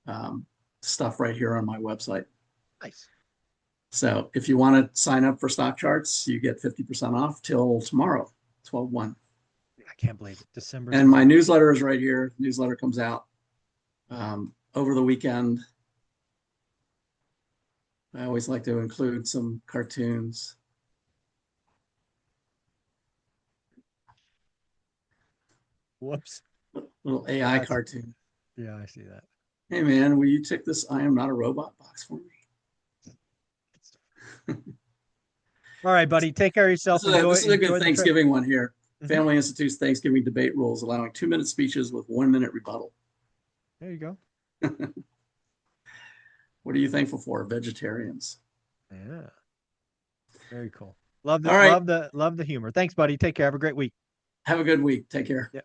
[SPEAKER 2] um, stuff right here on my website.
[SPEAKER 1] Nice.
[SPEAKER 2] So if you want to sign up for Stock Charts, you get 50% off till tomorrow, 12/1.
[SPEAKER 1] I can't believe it. December's
[SPEAKER 2] And my
[SPEAKER 1] coming.
[SPEAKER 2] newsletter is right here. Newsletter comes out over the weekend. I always like to include some cartoons.
[SPEAKER 1] Whoops.
[SPEAKER 2] Little AI
[SPEAKER 1] That's
[SPEAKER 2] cartoon.
[SPEAKER 1] yeah, I see that.
[SPEAKER 2] Hey man, will you tick this I am not a robot box for me?
[SPEAKER 1] All right, buddy. Take care of yourself.
[SPEAKER 2] This is a good
[SPEAKER 1] Enjoy the trip.
[SPEAKER 2] Thanksgiving one here.
[SPEAKER 1] Hmm.
[SPEAKER 2] Family Institute's Thanksgiving debate rules allowing 2-minute speeches with 1-minute rebuttal.
[SPEAKER 1] There you go.
[SPEAKER 2] What are you thankful for? Vegetarians.
[SPEAKER 1] Yeah. Very cool. Love
[SPEAKER 2] All
[SPEAKER 1] the
[SPEAKER 2] right.
[SPEAKER 1] love the love the humor. Thanks, buddy. Take care. Have a great week.
[SPEAKER 2] Have a good week. Take care.
[SPEAKER 1] Yeah.